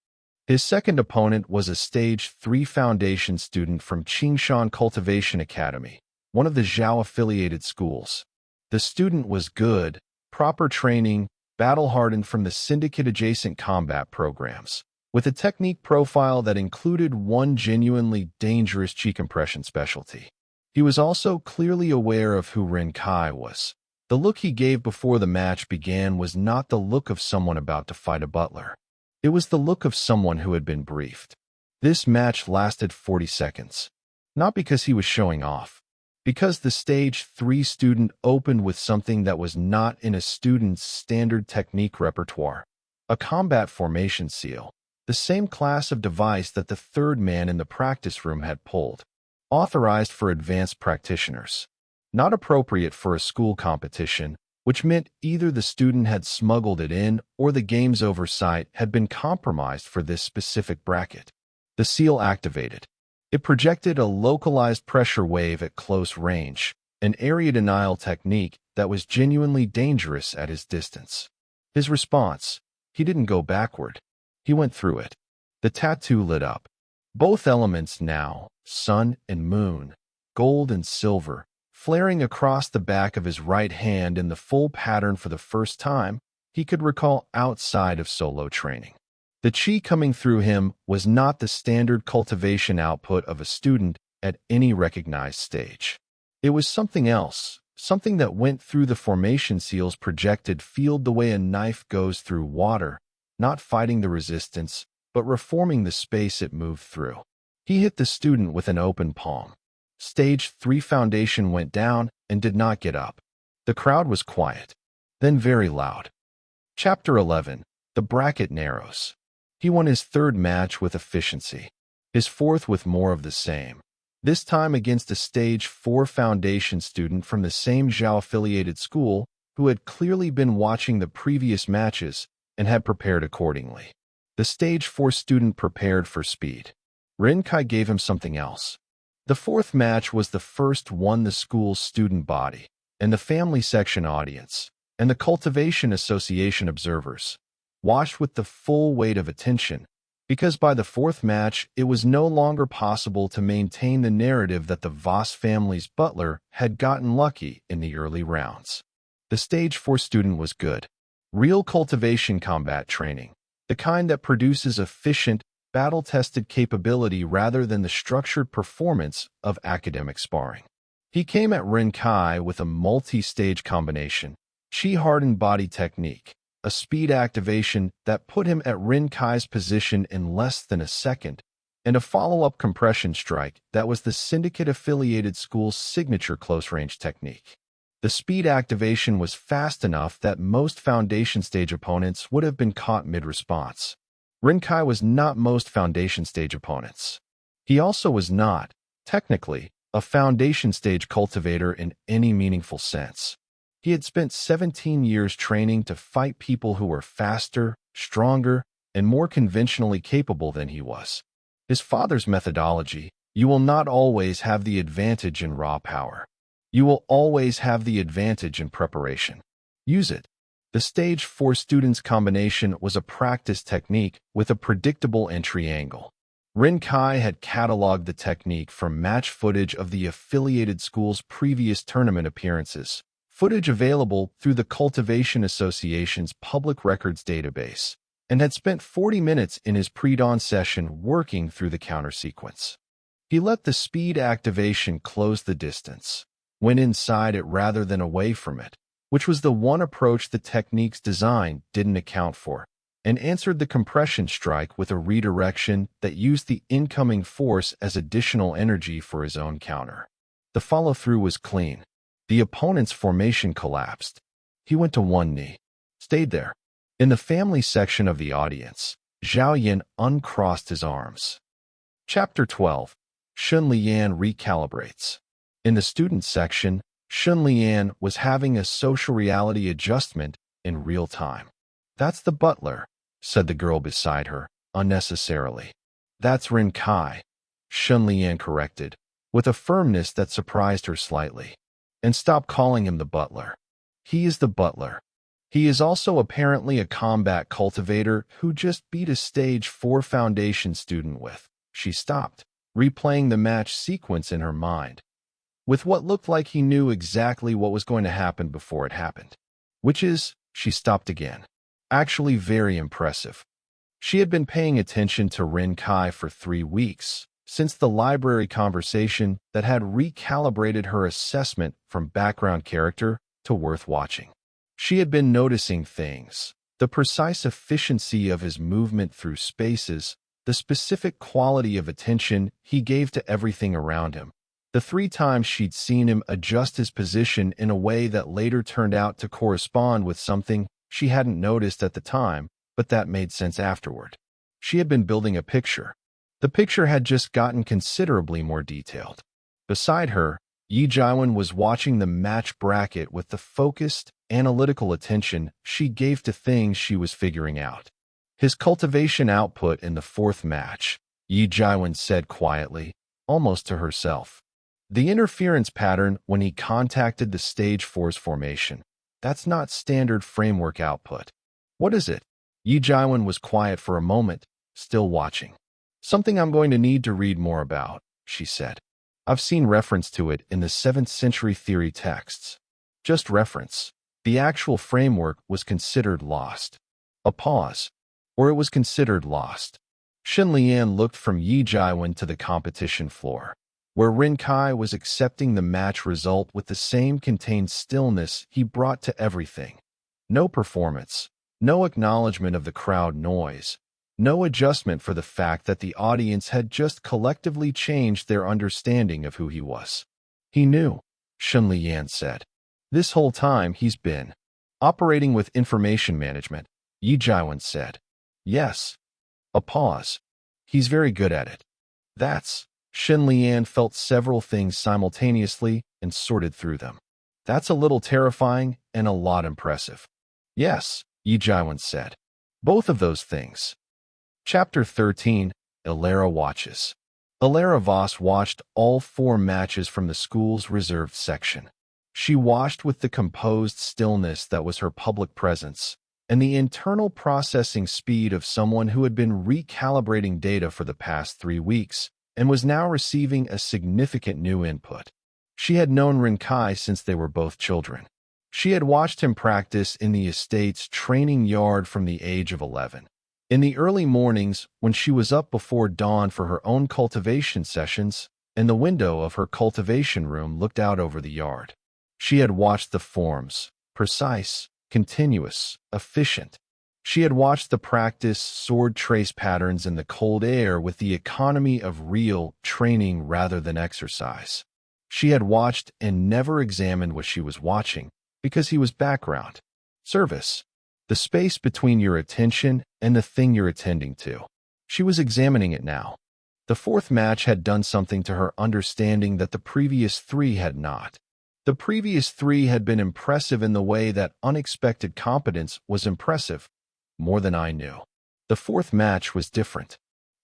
His second opponent was a Stage 3 Foundation student from Qingshan Cultivation Academy, one of the Zhao-affiliated schools. The student was good, proper training, battle-hardened from the syndicate-adjacent combat programs, with a technique profile that included one genuinely dangerous chi compression specialty. He was also clearly aware of who Ren Kai was. The look he gave before the match began was not the look of someone about to fight a butler. It was the look of someone who had been briefed. This match lasted 40 seconds. Not because he was showing off. Because the Stage 3 student opened with something that was not in a student's standard technique repertoire. a combat formation seal, the same class of device that the third man in the practice room had pulled, authorized for advanced practitioners, not appropriate for a school competition, which meant either the student had smuggled it in or the game's oversight had been compromised for this specific bracket. The seal activated. It projected a localized pressure wave at close range, an area denial technique that was genuinely dangerous at his distance. His response: he didn't go backward. He went through it. The tattoo lit up. Both elements now, sun and moon, gold and silver, flaring across the back of his right hand in the full pattern for the first time he could recall outside of solo training. The chi coming through him was not the standard cultivation output of a student at any recognized stage. It was something else, something that went through the formation seal's projected field the way a knife goes through water, not fighting the resistance, but reforming the space it moved through. He hit the student with an open palm. Stage 3 foundation went down and did not get up. The crowd was quiet, then very loud. Chapter 11. The bracket narrows. He won his third match with efficiency, his fourth with more of the same, this time against a Stage 4 foundation student from the same Zhao-affiliated school who had clearly been watching the previous matches and had prepared accordingly. The Stage 4 student prepared for speed. Ren Kai gave him something else. The fourth match was the first one the school's student body, and the family section audience, and the Cultivation Association observers watched with the full weight of attention, because by the fourth match it was no longer possible to maintain the narrative that the Voss family's butler had gotten lucky in the early rounds. The Stage 4 student was good. Real cultivation combat training, the kind that produces efficient, battle-tested capability rather than the structured performance of academic sparring. He came at Ren Kai with a multi-stage combination, chi-hardened body technique, a speed activation that put him at Ren Kai's position in less than a second, and a follow-up compression strike that was the syndicate-affiliated school's signature close-range technique. The speed activation was fast enough that most foundation stage opponents would have been caught mid-response. Ren Kai was not most foundation stage opponents. He also was not, technically, a foundation stage cultivator in any meaningful sense. He had spent 17 years training to fight people who were faster, stronger, and more conventionally capable than he was. His father's methodology: you will not always have the advantage in raw power. You will always have the advantage in preparation. Use it. The Stage 4 student's combination was a practice technique with a predictable entry angle. Ren Kai had cataloged the technique from match footage of the affiliated school's previous tournament appearances, footage available through the Cultivation Association's public records database, and had spent 40 minutes in his pre-dawn session working through the counter sequence. He let the speed activation close the distance, went inside it rather than away from it, which was the one approach the technique's design didn't account for, and answered the compression strike with a redirection that used the incoming force as additional energy for his own counter. The follow-through was clean. The opponent's formation collapsed. He went to one knee, stayed there. In the family section of the audience, Zhao Yin uncrossed his arms. Chapter 12. Shun Lian recalibrates. In the student section, Shun Lian was having a social reality adjustment in real time. "That's the butler," said the girl beside her, unnecessarily. "That's Ren Kai," Shun Lian corrected, with a firmness that surprised her slightly. "And stop calling him the butler. He is the butler. He is also apparently a combat cultivator who just beat a Stage 4 foundation student with." She stopped, replaying the match sequence in her mind, with what looked like he knew exactly what was going to happen before it happened. Which is, she stopped again. Actually very impressive. She had been paying attention to Ren Kai for 3 weeks, since the library conversation that had recalibrated her assessment from background character to worth watching. She had been noticing things: the precise efficiency of his movement through spaces, the specific quality of attention he gave to everything around him, the 3 times she'd seen him adjust his position in a way that later turned out to correspond with something she hadn't noticed at the time, but that made sense afterward. She had been building a picture. The picture had just gotten considerably more detailed. Beside her, Yi Jiwen was watching the match bracket with the focused, analytical attention she gave to things she was figuring out. His cultivation output in the fourth match, Yi Jiwen said quietly, almost to herself. The interference pattern when he contacted the stage 4's formation. That's not standard framework output. What is it? Yi Jiwen was quiet for a moment, still watching. Something I'm going to need to read more about, she said. I've seen reference to it in the 7th century theory texts. Just reference. The actual framework was considered lost. A pause. Or it was considered lost. Shen Lian looked from Yi Jiwen to the competition floor, where Ren Kai was accepting the match result with the same contained stillness he brought to everything. No performance, no acknowledgement of the crowd noise, no adjustment for the fact that the audience had just collectively changed their understanding of who he was. He knew, Shen Lian said. This whole time he's been operating with information management, Yi Jiwen said. Yes. A pause. He's very good at it. That's, Shen Lian felt several things simultaneously and sorted through them. That's a little terrifying and a lot impressive. Yes, Yi Jiwen said. Both of those things. Chapter 13, Elara watches. Elara Voss watched all 4 matches from the school's reserved section. She watched with the composed stillness that was her public presence, and the internal processing speed of someone who had been recalibrating data for the past 3 weeks and was now receiving a significant new input. She had known Ren Kai since they were both children. She had watched him practice in the estate's training yard from the age of 11. In the early mornings, when she was up before dawn for her own cultivation sessions, and the window of her cultivation room looked out over the yard. She had watched the forms, precise, continuous, efficient. She had watched the practice sword trace patterns in the cold air with the economy of real training rather than exercise. She had watched and never examined what she was watching, because he was background. Service. The space between your attention and the thing you're attending to. She was examining it now. The 4th match had done something to her understanding that the previous 3 had not. The previous 3 had been impressive in the way that unexpected competence was impressive, more than I knew. The 4th match was different.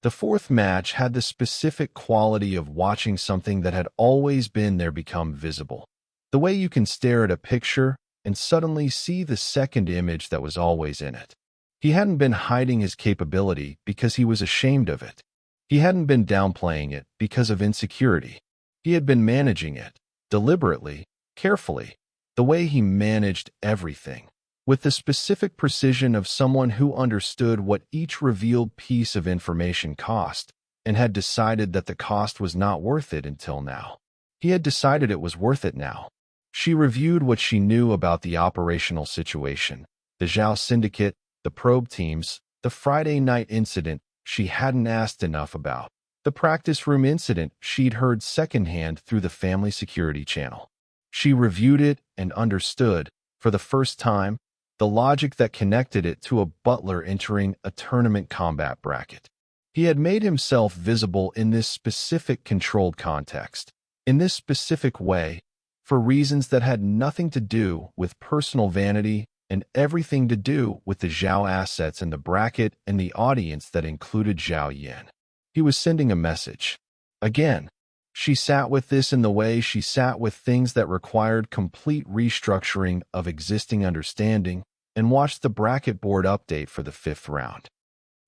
The 4th match had the specific quality of watching something that had always been there become visible. The way you can stare at a picture and suddenly see the second image that was always in it. He hadn't been hiding his capability because he was ashamed of it. He hadn't been downplaying it because of insecurity. He had been managing it, deliberately, carefully, the way he managed everything, with the specific precision of someone who understood what each revealed piece of information cost and had decided that the cost was not worth it until now. He had decided it was worth it now. She reviewed what she knew about the operational situation, the Zhao Syndicate, the probe teams, the Friday night incident she hadn't asked enough about, the practice room incident she'd heard secondhand through the family security channel. She reviewed it and understood, for the first time, the logic that connected it to a butler entering a tournament combat bracket. He had made himself visible in this specific controlled context, in this specific way, for reasons that had nothing to do with personal vanity and everything to do with the Zhao assets in the bracket and the audience that included Zhao Yan. He was sending a message. Again, she sat with this in the way she sat with things that required complete restructuring of existing understanding and watched the bracket board update for the 5th round.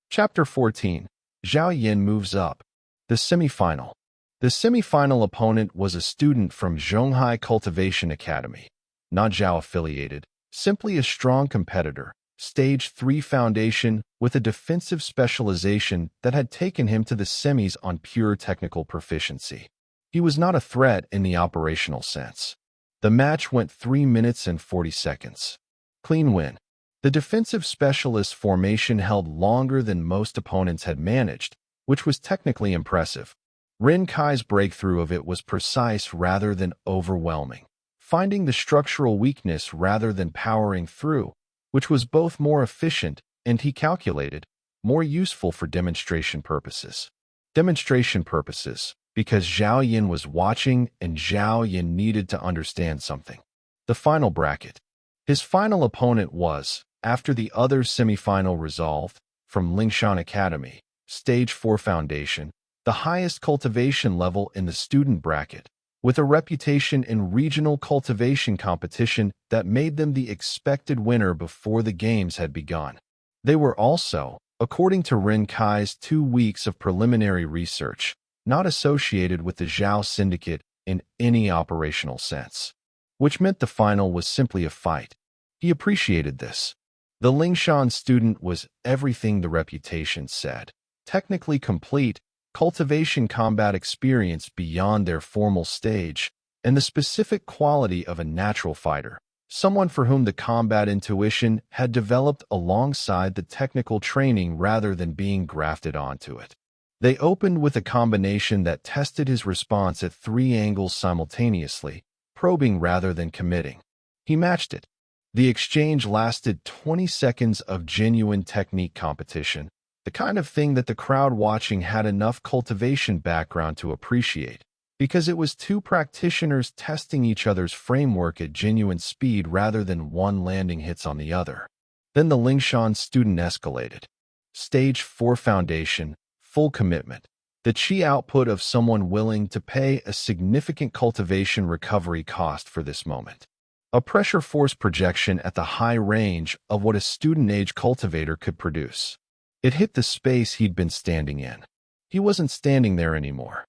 Chapter 14. Zhao Yan moves up. The semifinal. The semifinal opponent was a student from Zhonghai Cultivation Academy, not Zhao-affiliated, simply a strong competitor, Stage 3 foundation with a defensive specialization that had taken him to the semis on pure technical proficiency. He was not a threat in the operational sense. The match went 3 minutes and 40 seconds. Clean win. The defensive specialist formation held longer than most opponents had managed, which was technically impressive. Ren Kai's breakthrough of it was precise rather than overwhelming, finding the structural weakness rather than powering through, which was both more efficient and he calculated, more useful for demonstration purposes. Demonstration purposes, because Zhao Yin was watching and Zhao Yin needed to understand something. The final bracket. His final opponent was, after the other semifinal resolved, from Lingshan Academy, Stage 4 Foundation, the highest cultivation level in the student bracket, with a reputation in regional cultivation competition that made them the expected winner before the games had begun. They were also, according to Ren Kai's 2 weeks of preliminary research, not associated with the Zhao Syndicate in any operational sense, which meant the final was simply a fight. He appreciated this. The Lingshan student was everything the reputation said. Technically complete, cultivation combat experience beyond their formal stage, and the specific quality of a natural fighter, someone for whom the combat intuition had developed alongside the technical training rather than being grafted onto it. They opened with a combination that tested his response at 3 angles simultaneously, probing rather than committing. He matched it. The exchange lasted 20 seconds of genuine technique competition, the kind of thing that the crowd watching had enough cultivation background to appreciate, because it was 2 practitioners testing each other's framework at genuine speed rather than one landing hits on the other. Then the Lingshan student escalated. Stage 4 Foundation, full commitment. The chi output of someone willing to pay a significant cultivation recovery cost for this moment. A pressure force projection at the high range of what a student-age cultivator could produce. It hit the space he'd been standing in. He wasn't standing there anymore.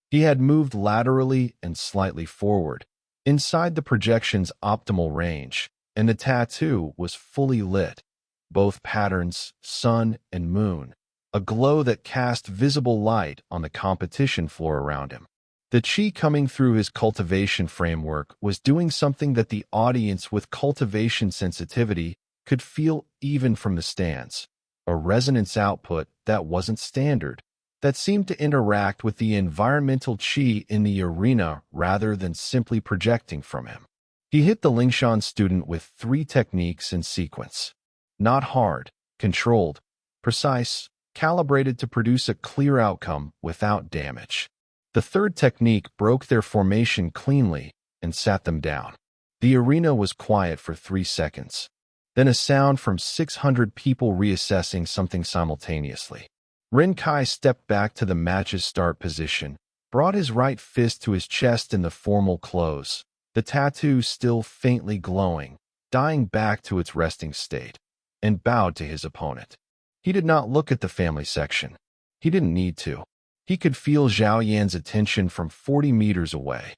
He had moved laterally and slightly forward, inside the projection's optimal range, and the tattoo was fully lit. Both patterns, sun and moon, a glow that cast visible light on the competition floor around him. The chi coming through his cultivation framework was doing something that the audience with cultivation sensitivity could feel even from the stands. A resonance output that wasn't standard, that seemed to interact with the environmental chi in the arena rather than simply projecting from him. He hit the Lingshan student with 3 techniques in sequence. Not hard, controlled, precise, calibrated to produce a clear outcome without damage. The 3rd technique broke their formation cleanly and sat them down. The arena was quiet for 3 seconds. Then a sound from 600 people reassessing something simultaneously. Ren Kai stepped back to the match's start position, brought his right fist to his chest in the formal close, the tattoo still faintly glowing, dying back to its resting state, and bowed to his opponent. He did not look at the family section. He didn't need to. He could feel Zhao Yan's attention from 40 meters away.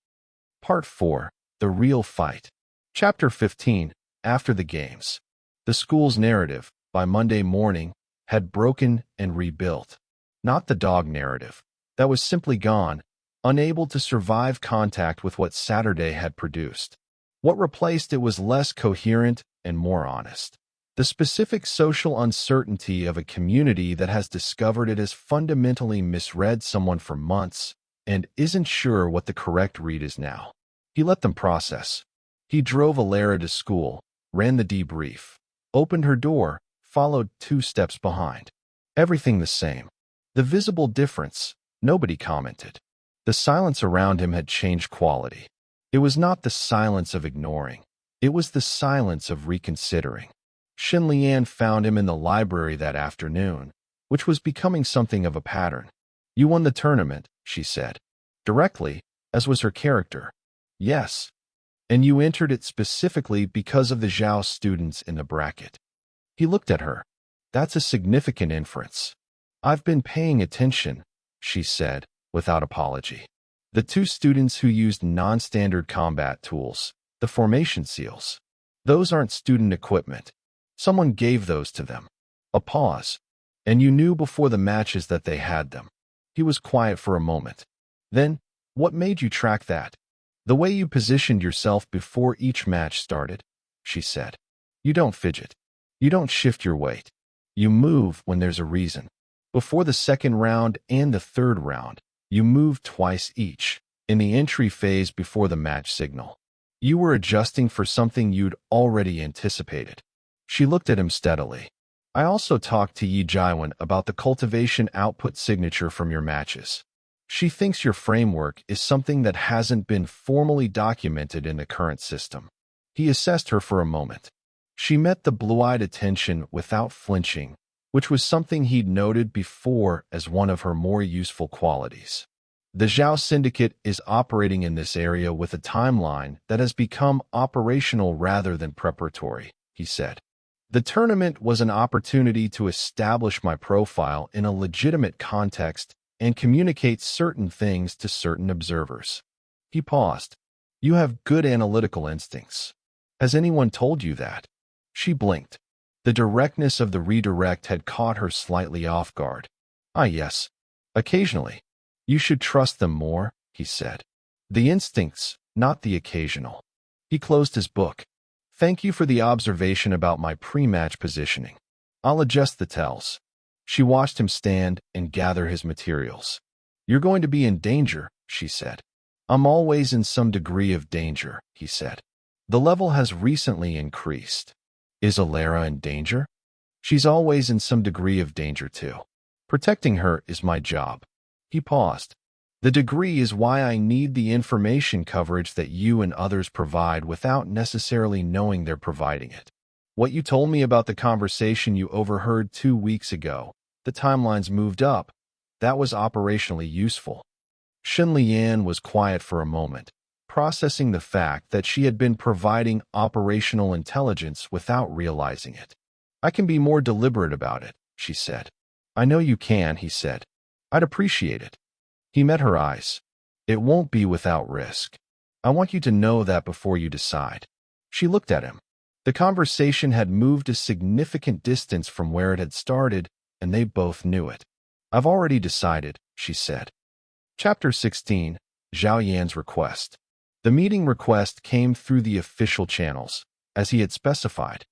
Part 4. The Real Fight. Chapter 15. After the Games. The school's narrative, by Monday morning, had broken and rebuilt. Not the dog narrative. That was simply gone, unable to survive contact with what Saturday had produced. What replaced it was less coherent and more honest. The specific social uncertainty of a community that has discovered it has fundamentally misread someone for months and isn't sure what the correct read is now. He let them process. He drove Elara to school, ran the debrief, opened her door, followed 2 steps behind. Everything the same. The visible difference, nobody commented. The silence around him had changed quality. It was not the silence of ignoring. It was the silence of reconsidering. Xin Lian found him in the library that afternoon, which was becoming something of a pattern. "You won the tournament," she said. Directly, as was her character. "Yes. And you entered it specifically because of the Zhao students in the bracket." He looked at her. "That's a significant inference." "I've been paying attention," she said, without apology. "The 2 students who used non-standard combat tools, the formation seals. Those aren't student equipment. Someone gave those to them." A pause. "And you knew before the matches that they had them." He was quiet for a moment. "Then, what made you track that?" "The way you positioned yourself before each match started," she said. "You don't fidget. You don't shift your weight. You move when there's a reason. Before the 2nd round and the 3rd round, you moved twice each, in the entry phase before the match signal. You were adjusting for something you'd already anticipated." She looked at him steadily. I also talked to Yi Jaiwan about the cultivation output signature from your matches. She thinks your framework is something that hasn't been formally documented in the current system. He assessed her for a moment. She met the blue-eyed attention without flinching, which was something he'd noted before as one of her more useful qualities. The Zhao Syndicate is operating in this area with a timeline that has become operational rather than preparatory, he said. The tournament was an opportunity to establish my profile in a legitimate context and communicate certain things to certain observers. He paused. You have good analytical instincts. Has anyone told you that? She blinked. The directness of the redirect had caught her slightly off guard. Ah, yes. Occasionally. You should trust them more, he said. The instincts, not the occasional. He closed his book. Thank you for the observation about my pre-match positioning. I'll adjust the tells. She watched him stand and gather his materials. You're going to be in danger, she said. I'm always in some degree of danger, he said. The level has recently increased. Is Elara in danger? She's always in some degree of danger too. Protecting her is my job. He paused. The degree is why I need the information coverage that you and others provide without necessarily knowing they're providing it. What you told me about the conversation you overheard 2 weeks ago, the timelines moved up. That was operationally useful. Shen Lian was quiet for a moment, processing the fact that she had been providing operational intelligence without realizing it. I can be more deliberate about it, she said. I know you can, he said. I'd appreciate it. He met her eyes. It won't be without risk. I want you to know that before you decide. She looked at him. The conversation had moved a significant distance from where it had started, and they both knew it. I've already decided, she said. Chapter 16, Zhao Yan's Request. The meeting request came through the official channels, as he had specified.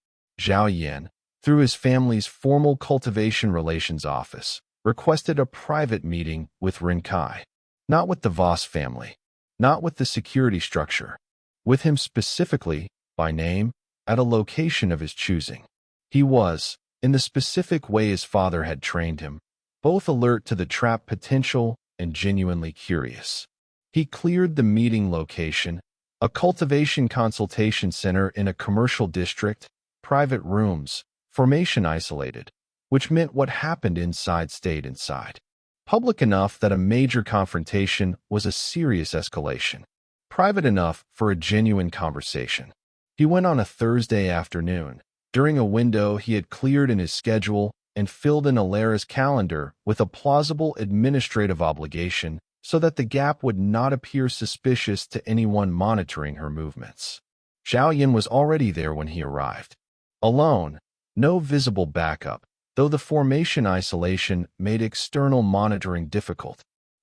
Zhao Yan, through his family's formal cultivation relations office, requested a private meeting with Ren Kai. Not with the Voss family, not with the security structure, with him specifically, by name, at a location of his choosing. He was, in the specific way his father had trained him, both alert to the trap potential and genuinely curious. He cleared the meeting location, a cultivation consultation center in a commercial district, private rooms, formation isolated, which meant what happened inside stayed inside. Public enough that a major confrontation was a serious escalation. Private enough for a genuine conversation. He went on a Thursday afternoon, during a window he had cleared in his schedule and filled in Elara's calendar with a plausible administrative obligation so that the gap would not appear suspicious to anyone monitoring her movements. Zhao Yan was already there when he arrived. Alone, no visible backup, though the formation isolation made external monitoring difficult.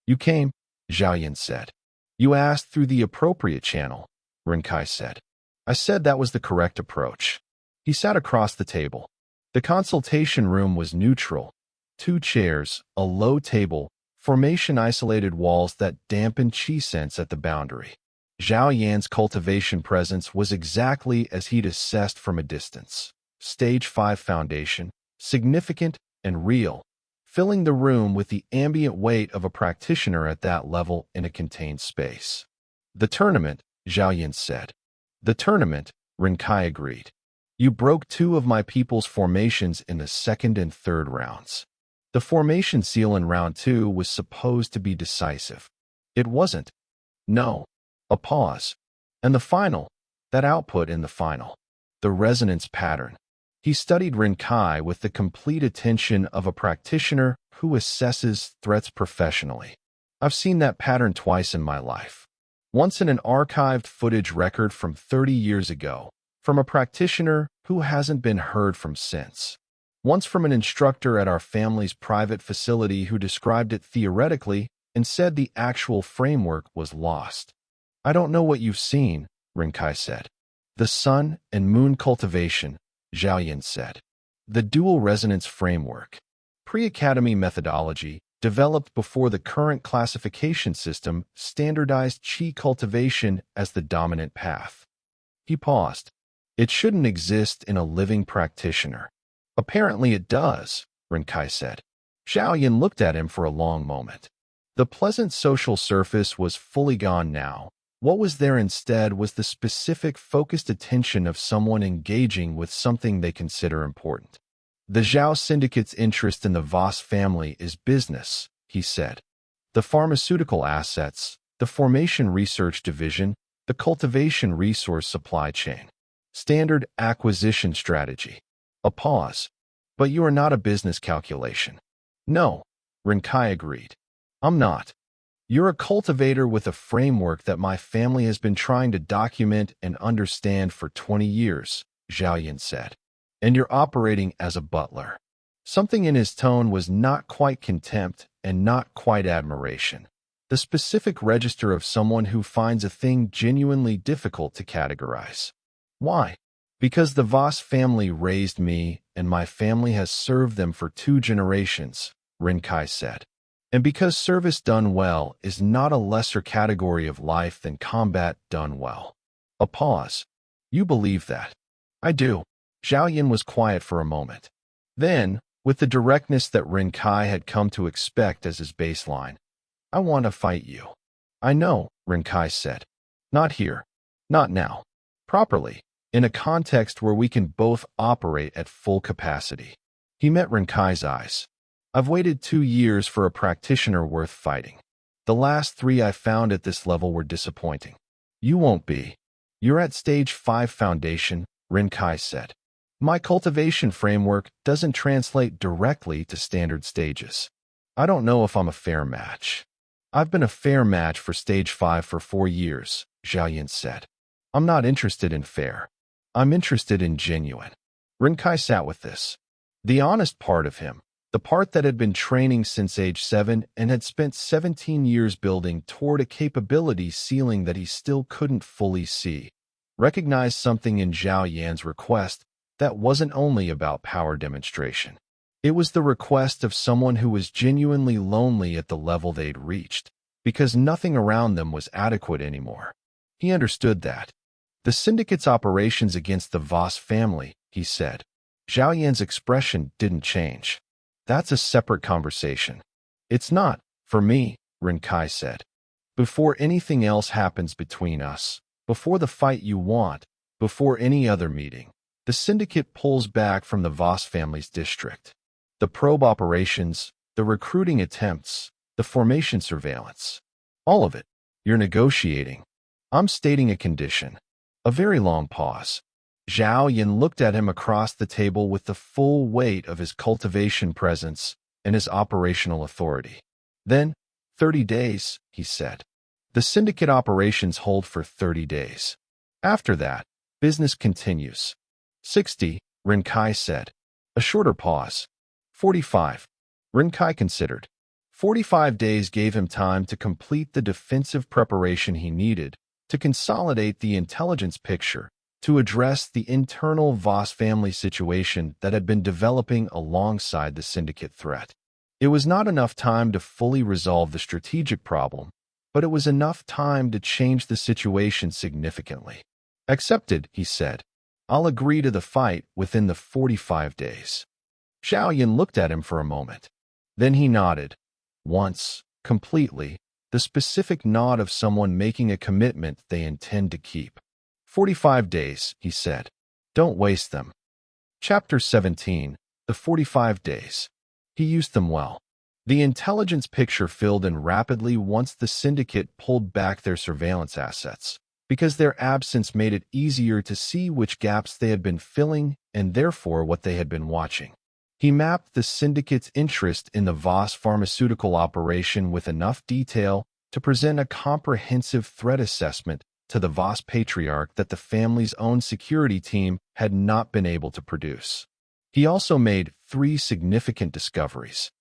You came, Zhao Yan said. You asked through the appropriate channel, Ren Kai said. I said that was the correct approach. He sat across the table. The consultation room was neutral. 2 chairs, a low table, formation-isolated walls that dampened chi sense at the boundary. Zhao Yan's cultivation presence was exactly as he'd assessed from a distance. Stage 5 foundation, significant and real, filling the room with the ambient weight of a practitioner at that level in a contained space. The tournament, Zhao Yan said. The tournament, Ren Kai agreed. You broke 2 of my people's formations in the 2nd and 3rd rounds. The formation seal in round 2 was supposed to be decisive. It wasn't. No. A pause. And the final, that output in the final. The resonance pattern. He studied Ren Kai with the complete attention of a practitioner who assesses threats professionally. I've seen that pattern twice in my life. Once in an archived footage record from 30 years ago, from a practitioner who hasn't been heard from since. Once from an instructor at our family's private facility who described it theoretically and said the actual framework was lost. I don't know what you've seen, Ren Kai said. The sun and moon cultivation, Zhao Yan said. The dual resonance framework. Pre-academy methodology, developed before the current classification system, standardized qi cultivation as the dominant path. He paused. It shouldn't exist in a living practitioner. Apparently it does, Ren Kai said. Zhao Yan looked at him for a long moment. The pleasant social surface was fully gone now. What was there instead was the specific, focused attention of someone engaging with something they consider important. The Zhao Syndicate's interest in the Voss family is business, he said. The pharmaceutical assets, the formation research division, the cultivation resource supply chain. Standard acquisition strategy. A pause. But you are not a business calculation. No, Ren Kai agreed. I'm not. You're a cultivator with a framework that my family has been trying to document and understand for 20 years, Zhao Yan said. And you're operating as a butler. Something in his tone was not quite contempt and not quite admiration. The specific register of someone who finds a thing genuinely difficult to categorize. Why? Because the Voss family raised me, and my family has served them for 2 generations, Ren Kai said. And because service done well is not a lesser category of life than combat done well. A pause. You believe that? I do. Zhao Yan was quiet for a moment. Then, with the directness that Ren Kai had come to expect as his baseline, I want to fight you. I know, Ren Kai said. Not here. Not now. Properly. In a context where we can both operate at full capacity. He met Ren Kai's eyes. I've waited 2 years for a practitioner worth fighting. The last 3 I found at this level were disappointing. You won't be. You're at stage 5 foundation, Ren Kai said. My cultivation framework doesn't translate directly to standard stages. I don't know if I'm a fair match. I've been a fair match for stage 5 for 4 years, Zhao Yan said. I'm not interested in fair. I'm interested in genuine. Ren Kai sat with this. The honest part of him, the part that had been training since age 7 and had spent 17 years building toward a capability ceiling that he still couldn't fully see, recognized something in Zhao Yan's request that wasn't only about power demonstration. It was the request of someone who was genuinely lonely at the level they'd reached, because nothing around them was adequate anymore. He understood that. The syndicate's operations against the Voss family, he said. Zhao Yan's expression didn't change. That's a separate conversation. It's not, for me, Ren Kai said. Before anything else happens between us, before the fight you want, before any other meeting, the syndicate pulls back from the Voss family's district. The probe operations, the recruiting attempts, the formation surveillance. All of it. You're negotiating. I'm stating a condition. A very long pause. Zhao Yan looked at him across the table with the full weight of his cultivation presence and his operational authority. Then, 30 days, he said. The syndicate operations hold for 30 days. After that, business continues. 60, Ren Kai said. A shorter pause. 45. Ren Kai considered. 45 days gave him time to complete the defensive preparation he needed, to consolidate the intelligence picture, to address the internal Voss family situation that had been developing alongside the syndicate threat. It was not enough time to fully resolve the strategic problem, but it was enough time to change the situation significantly. Accepted, he said. I'll agree to the fight within the 45 days. Zhao Yan looked at him for a moment. Then he nodded. Once, completely, the specific nod of someone making a commitment they intend to keep. 45 days, he said. Don't waste them. Chapter 17, The 45 Days. He used them well. The intelligence picture filled in rapidly once the syndicate pulled back their surveillance assets, because their absence made it easier to see which gaps they had been filling and therefore what they had been watching. He mapped the syndicate's interest in the Voss pharmaceutical operation with enough detail to present a comprehensive threat assessment to the Voss patriarch that the family's own security team had not been able to produce. He also made 3 significant discoveries.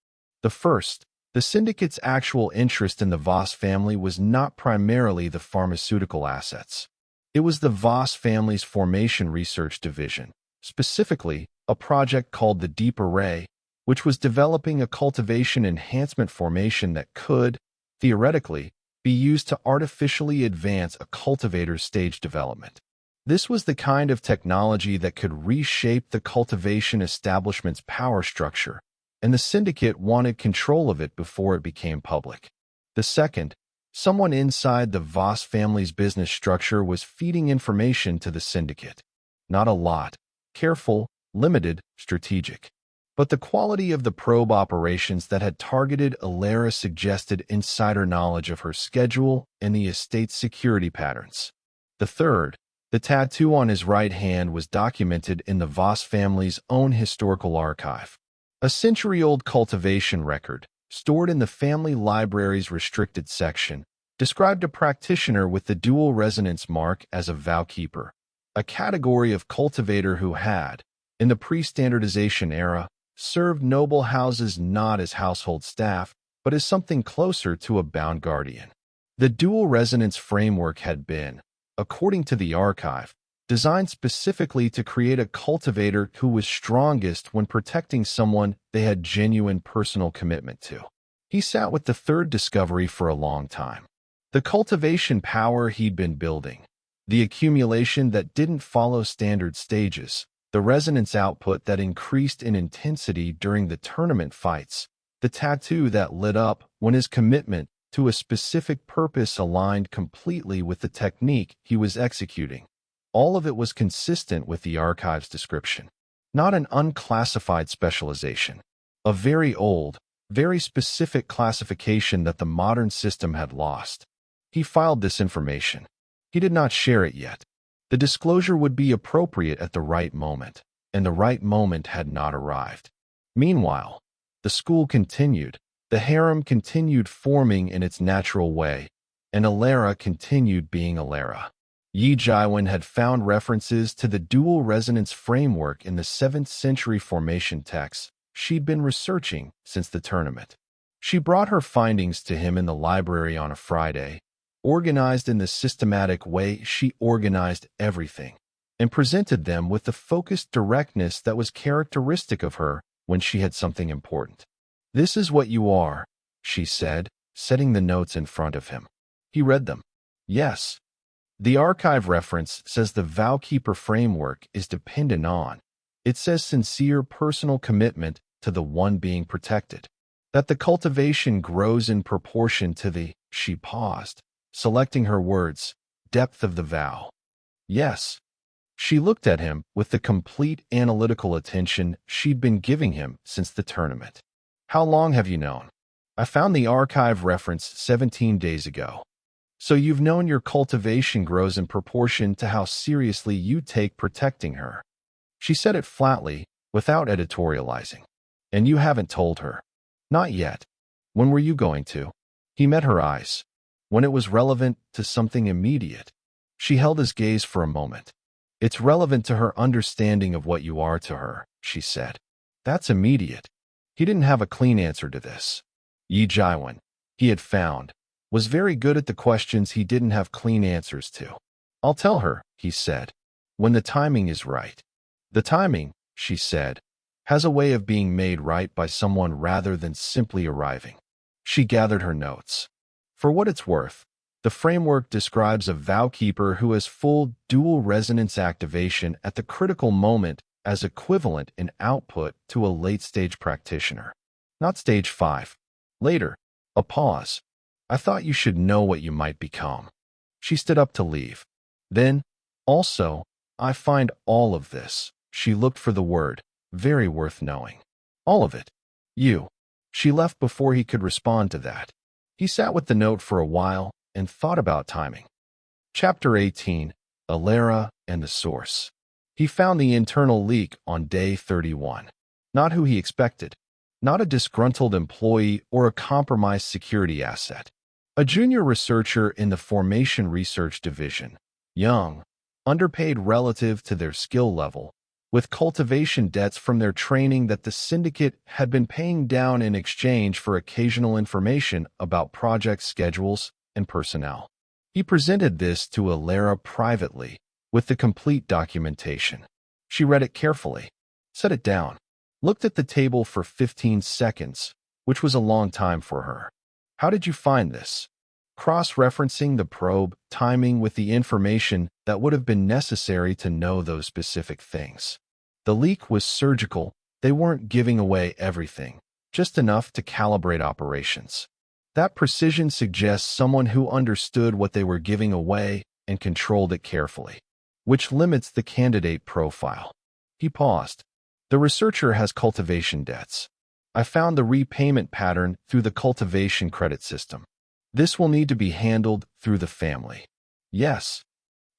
The first, the syndicate's actual interest in the Voss family was not primarily the pharmaceutical assets. It was the Voss family's formation research division, specifically a project called the Deep Array, which was developing a cultivation enhancement formation that could, theoretically, be used to artificially advance a cultivator's stage development. This was the kind of technology that could reshape the cultivation establishment's power structure, and the syndicate wanted control of it before it became public. The second, someone inside the Voss family's business structure was feeding information to the syndicate. Not a lot, careful, limited, strategic. But the quality of the probe operations that had targeted Elara suggested insider knowledge of her schedule and the estate's security patterns. The third, the tattoo on his right hand was documented in the Voss family's own historical archive. A century-old cultivation record, stored in the family library's restricted section, described a practitioner with the dual resonance mark as a vow keeper, a category of cultivator who had, in the pre-standardization era, served noble houses not as household staff, but as something closer to a bound guardian. The dual resonance framework had been, according to the archive, designed specifically to create a cultivator who was strongest when protecting someone they had genuine personal commitment to. He sat with the third discovery for a long time. The cultivation power he'd been building, the accumulation that didn't follow standard stages, the resonance output that increased in intensity during the tournament fights, the tattoo that lit up when his commitment to a specific purpose aligned completely with the technique he was executing. All of it was consistent with the archive's description. Not an unclassified specialization. A very old, very specific classification that the modern system had lost. He filed this information. He did not share it yet. The disclosure would be appropriate at the right moment, and the right moment had not arrived. Meanwhile, the school continued, the harem continued forming in its natural way, and Elara continued being Elara. Yi Jiwen had found references to the dual resonance framework in the 7th century formation texts she'd been researching since the tournament. She brought her findings to him in the library on a Friday, organized in the systematic way she organized everything, and presented them with the focused directness that was characteristic of her when she had something important. "This is what you are," she said, setting the notes in front of him. He read them. Yes. The archive reference says the Vowkeeper framework is dependent on. It says sincere personal commitment to the one being protected. That the cultivation grows in proportion to the, she paused, selecting her words, depth of the vow. Yes. She looked at him with the complete analytical attention she'd been giving him since the tournament. How long have you known? I found the archive reference 17 days ago. So you've known your cultivation grows in proportion to how seriously you take protecting her. She said it flatly, without editorializing. And you haven't told her. Not yet. When were you going to? He met her eyes. When it was relevant to something immediate. She held his gaze for a moment. It's relevant to her understanding of what you are to her, she said. That's immediate. He didn't have a clean answer to this. Yi Jiwen, he had found, was very good at the questions he didn't have clean answers to. I'll tell her, he said, when the timing is right. The timing, she said, has a way of being made right by someone rather than simply arriving. She gathered her notes. For what it's worth, the framework describes a Vowkeeper who has full dual resonance activation at the critical moment as equivalent in output to a late-stage practitioner. Not stage 5. Later. A pause. I thought you should know what you might become. She stood up to leave. Then, also, I find all of this. She looked for the word, very worth knowing. All of it. You. She left before he could respond to that. He sat with the note for a while and thought about timing. Chapter 18, Elara and the Source. He found the internal leak on day 31. Not who he expected. Not a disgruntled employee or a compromised security asset. A junior researcher in the Formation Research Division. Young. Underpaid relative to their skill level. With cultivation debts from their training that the syndicate had been paying down in exchange for occasional information about project schedules and personnel. He presented this to Elara privately, with the complete documentation. She read it carefully, set it down, looked at the table for 15 seconds, which was a long time for her. How did you find this? cross-referencing the probe timing with the information that would have been necessary to know those specific things. The leak was surgical. They weren't giving away everything, just enough to calibrate operations. That precision suggests someone who understood what they were giving away and controlled it carefully, which limits the candidate profile. He paused. The researcher has cultivation debts. I found the repayment pattern through the cultivation credit system. This will need to be handled through the family. Yes.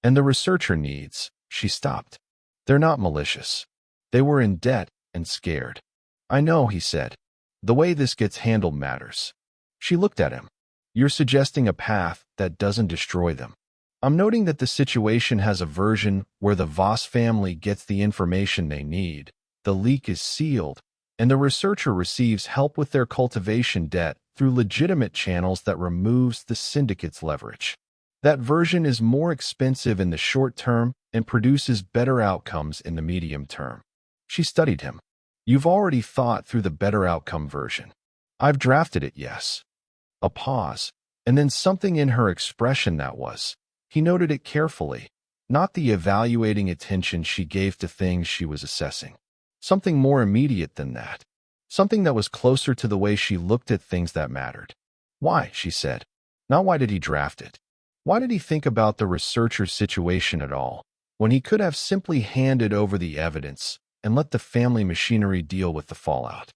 And the researcher needs. She stopped. They're not malicious. They were in debt and scared. I know, he said. The way this gets handled matters. She looked at him. You're suggesting a path that doesn't destroy them. I'm noting that the situation has a version where the Voss family gets the information they need, the leak is sealed, and the researcher receives help with their cultivation debt through legitimate channels that removes the syndicate's leverage. That version is more expensive in the short term and produces better outcomes in the medium term. She studied him. You've already thought through the better outcome version. I've drafted it, yes. A pause, and then something in her expression that was. He noted it carefully, not the evaluating attention she gave to things she was assessing. Something more immediate than that. Something that was closer to the way she looked at things that mattered. Why, she said. Not why did he draft it. Why did he think about the researcher's situation at all, when he could have simply handed over the evidence and let the family machinery deal with the fallout?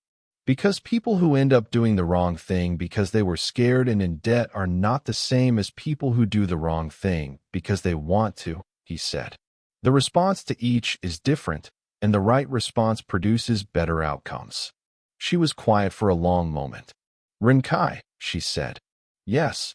Because people who end up doing the wrong thing because they were scared and in debt are not the same as people who do the wrong thing because they want to, he said. The response to each is different, and the right response produces better outcomes. She was quiet for a long moment. Ren Kai, she said. Yes.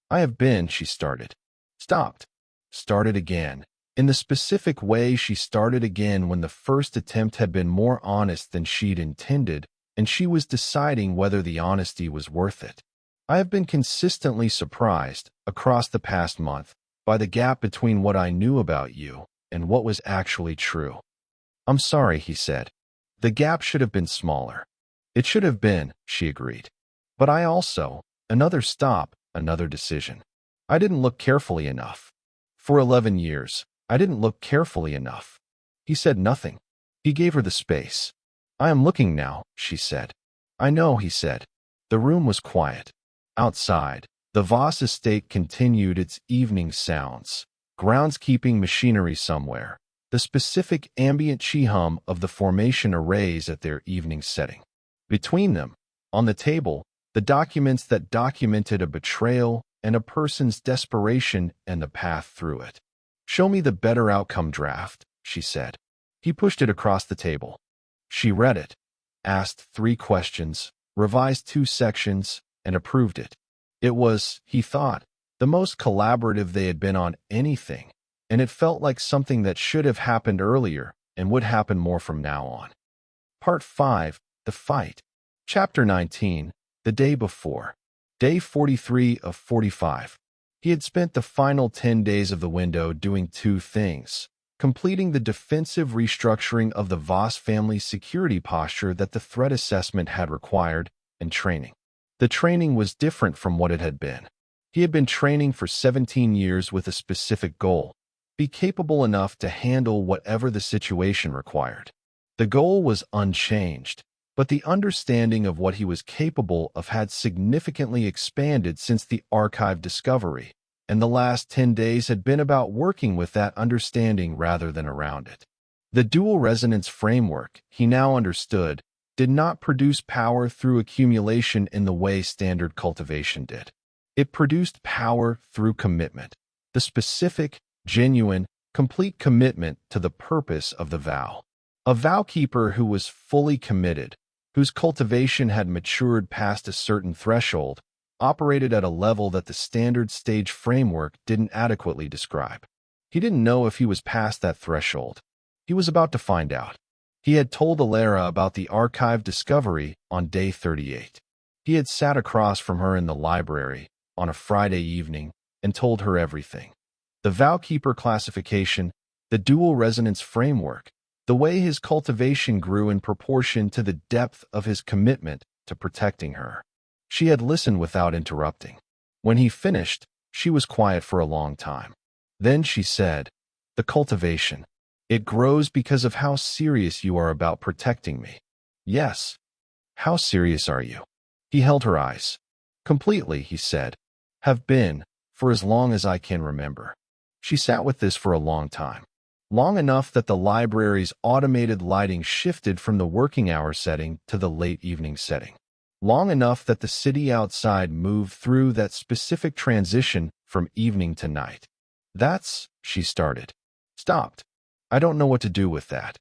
I have been, she started. Stopped. Started again. In the specific way she started again when the first attempt had been more honest than she'd intended, and she was deciding whether the honesty was worth it. I have been consistently surprised, across the past month, by the gap between what I knew about you and what was actually true. I'm sorry, he said. The gap should have been smaller. It should have been, she agreed. But I also, another stop, another decision. I didn't look carefully enough. For 11 years, I didn't look carefully enough. He said nothing. He gave her the space. I am looking now, she said. I know, he said. The room was quiet. Outside, the Voss estate continued its evening sounds, groundskeeping machinery somewhere, the specific ambient chi-hum of the formation arrays at their evening setting. Between them, on the table, the documents that documented a betrayal and a person's desperation and the path through it. Show me the better outcome draft, she said. He pushed it across the table. She read it, asked 3 questions, revised 2 sections, and approved it. It was, he thought, the most collaborative they had been on anything, and it felt like something that should have happened earlier and would happen more from now on. Part 5, The Fight. Chapter 19, The Day Before. Day 43 of 45. He had spent the final 10 days of the window doing 2 things. Completing the defensive restructuring of the Voss family security posture that the threat assessment had required, and training. The training was different from what it had been. He had been training for 17 years with a specific goal: be capable enough to handle whatever the situation required. The goal was unchanged, but the understanding of what he was capable of had significantly expanded since the archive discovery, and the last 10 days had been about working with that understanding rather than around it. The dual resonance framework, he now understood, did not produce power through accumulation in the way standard cultivation did. It produced power through commitment, the specific, genuine, complete commitment to the purpose of the vow. A vow keeper who was fully committed, whose cultivation had matured past a certain threshold, operated at a level that the standard stage framework didn't adequately describe. He didn't know if he was past that threshold. He was about to find out. He had told Elara about the archive discovery on day 38. He had sat across from her in the library on a Friday evening and told her everything. The Vowkeeper classification, the dual resonance framework, the way his cultivation grew in proportion to the depth of his commitment to protecting her. She had listened without interrupting. When he finished, she was quiet for a long time. Then she said, "The cultivation. It grows because of how serious you are about protecting me." "Yes. How serious are you?" He held her eyes. "Completely," he said. "Have been, for as long as I can remember." She sat with this for a long time. Long enough that the library's automated lighting shifted from the working hour setting to the late evening setting. Long enough that the city outside moved through that specific transition from evening to night. She started. Stopped. "I don't know what to do with that."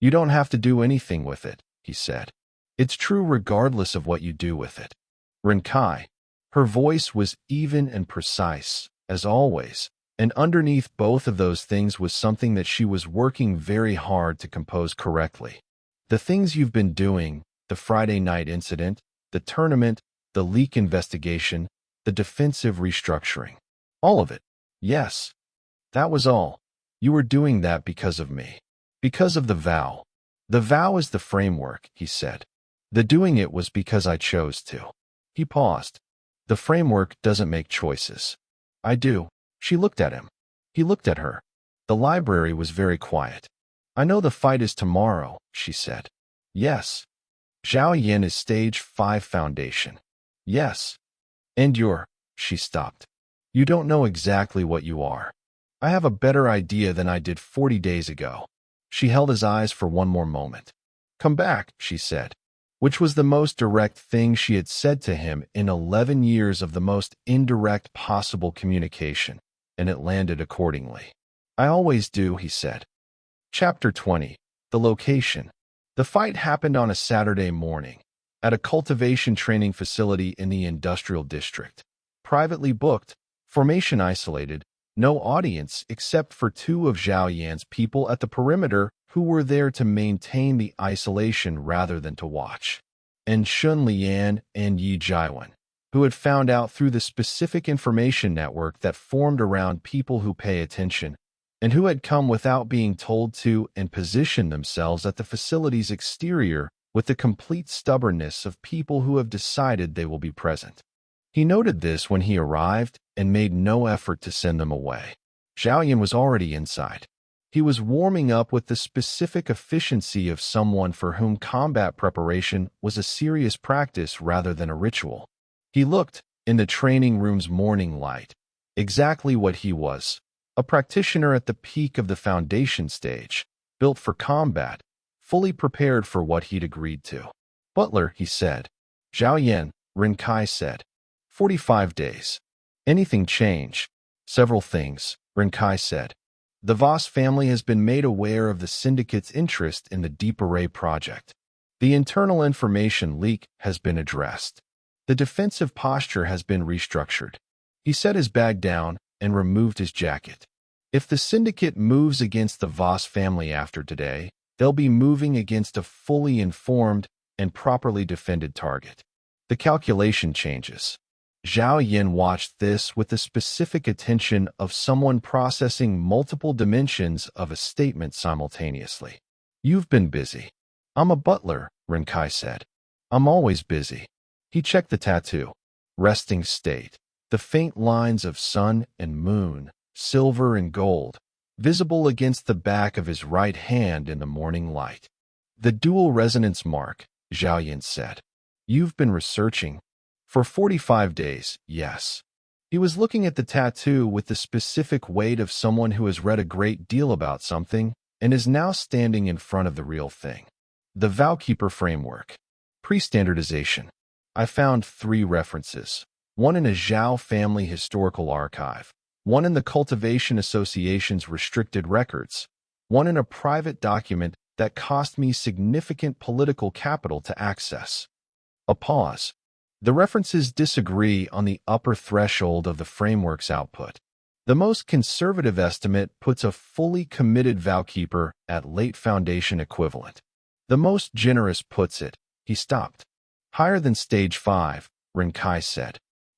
"You don't have to do anything with it," he said. "It's true regardless of what you do with it." Ren Kai. Her voice was even and precise, as always, and underneath both of those things was something that she was working very hard to compose correctly. "The things you've been doing, the Friday night incident, the tournament, the leak investigation, the defensive restructuring. All of it. Yes. That was all. You were doing that because of me. Because of the vow. The vow is the framework," he said. "The doing it was because I chose to." He paused. "The framework doesn't make choices." "I do." She looked at him. He looked at her. The library was very quiet. "I know the fight is tomorrow," she said. "Yes." "Zhao Yin is Stage 5 Foundation." "Yes." "And she stopped. "You don't know exactly what you are." "I have a better idea than I did 40 days ago." She held his eyes for one more moment. "Come back," she said, which was the most direct thing she had said to him in 11 years of the most indirect possible communication, and it landed accordingly. "I always do," he said. Chapter 20. The location. The fight happened on a Saturday morning, at a cultivation training facility in the industrial district. Privately booked, formation isolated, no audience except for two of Zhao Yan's people at the perimeter who were there to maintain the isolation rather than to watch. And Shun Lian and Yi Jiwen, who had found out through the specific information network that formed around people who pay attention, and who had come without being told to and positioned themselves at the facility's exterior with the complete stubbornness of people who have decided they will be present. He noted this when he arrived and made no effort to send them away. Zhao Yan was already inside. He was warming up with the specific efficiency of someone for whom combat preparation was a serious practice rather than a ritual. He looked, in the training room's morning light, exactly what he was, a practitioner at the peak of the foundation stage, built for combat, fully prepared for what he'd agreed to. "Butler," he said. "Zhao Yan," Ren Kai said. 45 days. "Anything change?" "Several things," Ren Kai said. "The Voss family has been made aware of the syndicate's interest in the Deep Array project. The internal information leak has been addressed. The defensive posture has been restructured." He set his bag down and removed his jacket. "If the syndicate moves against the Voss family after today, they'll be moving against a fully informed and properly defended target. The calculation changes." Zhao Yin watched this with the specific attention of someone processing multiple dimensions of a statement simultaneously. "You've been busy." "I'm a butler," Ren Kai said. "I'm always busy." He checked the tattoo. Resting state. The faint lines of sun and moon, silver and gold, visible against the back of his right hand in the morning light. "The dual resonance mark," Zhao Yin said. "You've been researching." "For 45 days, yes." He was looking at the tattoo with the specific weight of someone who has read a great deal about something and is now standing in front of the real thing. The Vowkeeper Framework. Pre-standardization. I found 3 references. One in a Zhao family historical archive, one in the Cultivation Association's restricted records, one in a private document that cost me significant political capital to access. A pause. The references disagree on the upper threshold of the framework's output. The most conservative estimate puts a fully committed Vowkeeper at late Foundation equivalent. The most generous puts it, he stopped. Higher than Stage 5, Ren Kai said.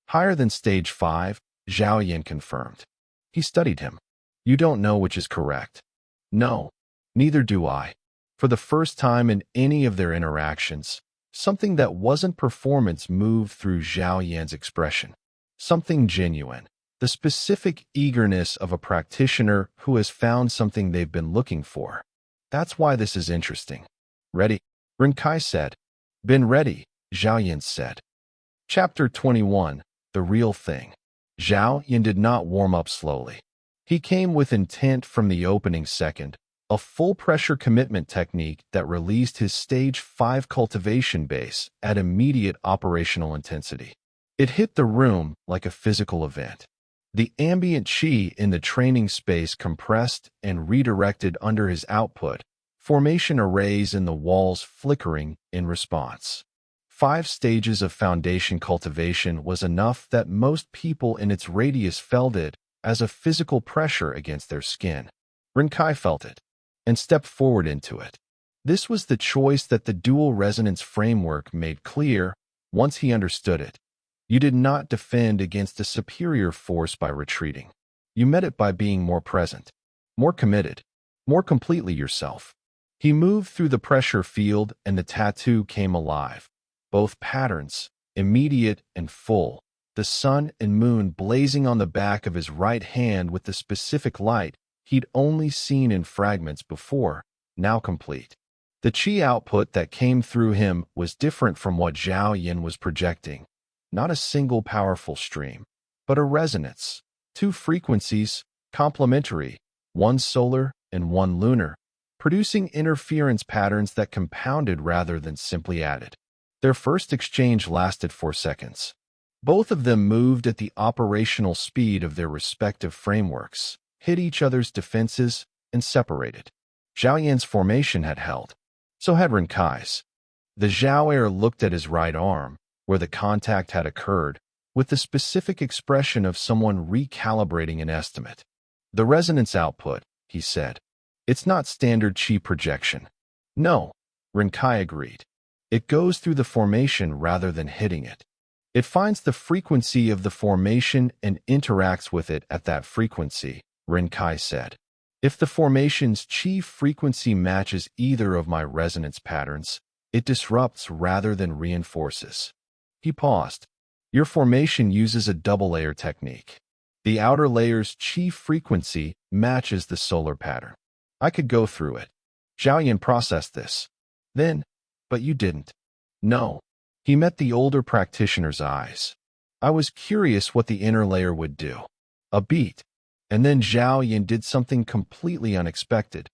Higher than Stage 5, Zhao Yin confirmed. He studied him. "You don't know which is correct." "No, neither do I." For the first time in any of their interactions, something that wasn't performance moved through Zhao Yan's expression. something genuine, the specific eagerness of a practitioner who has found something they've been looking for. That's why this is interesting. Ready? Ren Kai said. Been ready, Zhao Yin said. Chapter 21, The Real Thing. Zhao Yin did not warm up slowly. He came with intent from the opening second, a full-pressure commitment technique that released his Stage 5 cultivation base at immediate operational intensity. It hit the room like a physical event. The ambient qi in the training space compressed and redirected under his output, formation arrays in the walls flickering in response. 5 stages of foundation cultivation was enough that most people in its radius felt it as a physical pressure against their skin. Ren Kai felt it and stepped forward into it. This was the choice that the dual resonance framework made clear once he understood it. You did not defend against a superior force by retreating. You met it by being more present, more committed, more completely yourself. He moved through the pressure field and the tattoo came alive. Both patterns, immediate and full, the sun and moon blazing on the back of his right hand with the specific light he'd only seen in fragments before, now complete. The qi output that came through him was different from what Zhao Yin was projecting. Not a single powerful stream, but a resonance. 2 frequencies, complementary, one solar and one lunar, producing interference patterns that compounded rather than simply added. Their first exchange lasted 4 seconds. Both of them moved at the operational speed of their respective frameworks, hit each other's defenses, and separated. Zhao Yin's formation had held. So had Ren Kai's. The Zhao heir looked at his right arm, where the contact had occurred, with the specific expression of someone recalibrating an estimate. The resonance output, he said. It's not standard qi projection. No, Ren Kai agreed. It goes through the formation rather than hitting it. It finds the frequency of the formation and interacts with it at that frequency, Ren Kai said. If the formation's qi frequency matches either of my resonance patterns, it disrupts rather than reinforces. He paused. Your formation uses a double layer technique. The outer layer's qi frequency matches the solar pattern. I could go through it. Zhao Yin processed this. Then, but you didn't. No. He met the older practitioner's eyes. I was curious what the inner layer would do. A beat. And then Zhao Yin did something completely unexpected.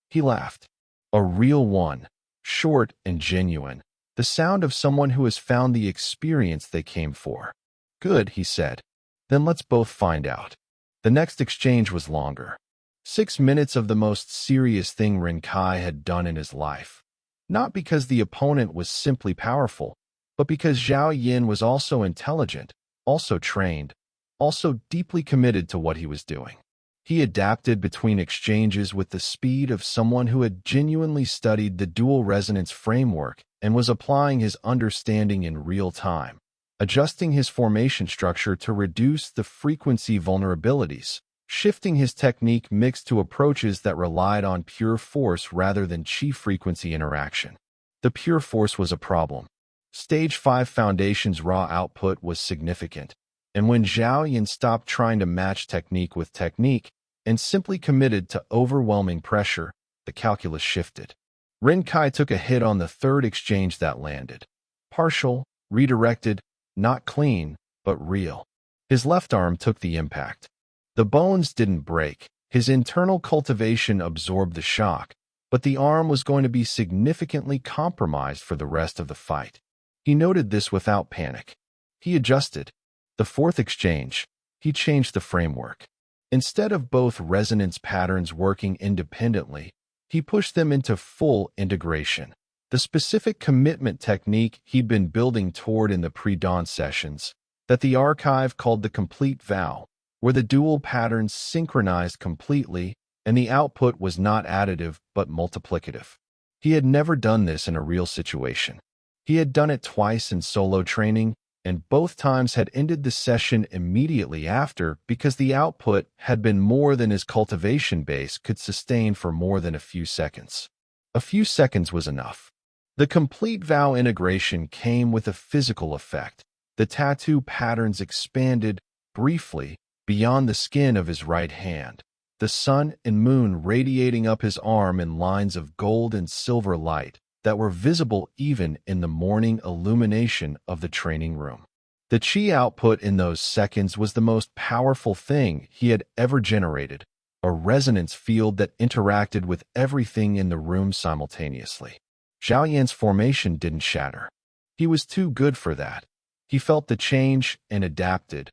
He laughed. A real one. Short and genuine. The sound of someone who has found the experience they came for. Good, he said. Then let's both find out. The next exchange was longer. 6 minutes of the most serious thing Ren Kai had done in his life. Not because the opponent was simply powerful, but because Zhao Yin was also intelligent, also trained, also deeply committed to what he was doing. He adapted between exchanges with the speed of someone who had genuinely studied the dual resonance framework and was applying his understanding in real time, adjusting his formation structure to reduce the frequency vulnerabilities, shifting his technique mixed to approaches that relied on pure force rather than qi frequency interaction. The pure force was a problem. Stage 5 Foundation's raw output was significant, and when Zhao Yin stopped trying to match technique with technique and simply committed to overwhelming pressure, the calculus shifted. Ren Kai took a hit on the third exchange that landed. Partial, redirected, not clean, but real. His left arm took the impact. The bones didn't break. His internal cultivation absorbed the shock, but the arm was going to be significantly compromised for the rest of the fight. He noted this without panic. He adjusted. The fourth exchange, he changed the framework. Instead of both resonance patterns working independently, he pushed them into full integration. The specific commitment technique he'd been building toward in the pre-dawn sessions, that the archive called the complete vow, where the dual patterns synchronized completely and the output was not additive but multiplicative. He had never done this in a real situation. He had done it twice in solo training, and both times had ended the session immediately after because the output had been more than his cultivation base could sustain for more than a few seconds. A few seconds was enough. The complete vow integration came with a physical effect. The tattoo patterns expanded, briefly, beyond the skin of his right hand, the sun and moon radiating up his arm in lines of gold and silver light that were visible even in the morning illumination of the training room. The chi output in those seconds was the most powerful thing he had ever generated, a resonance field that interacted with everything in the room simultaneously. Zhao Yan's formation didn't shatter. He was too good for that. He felt the change and adapted,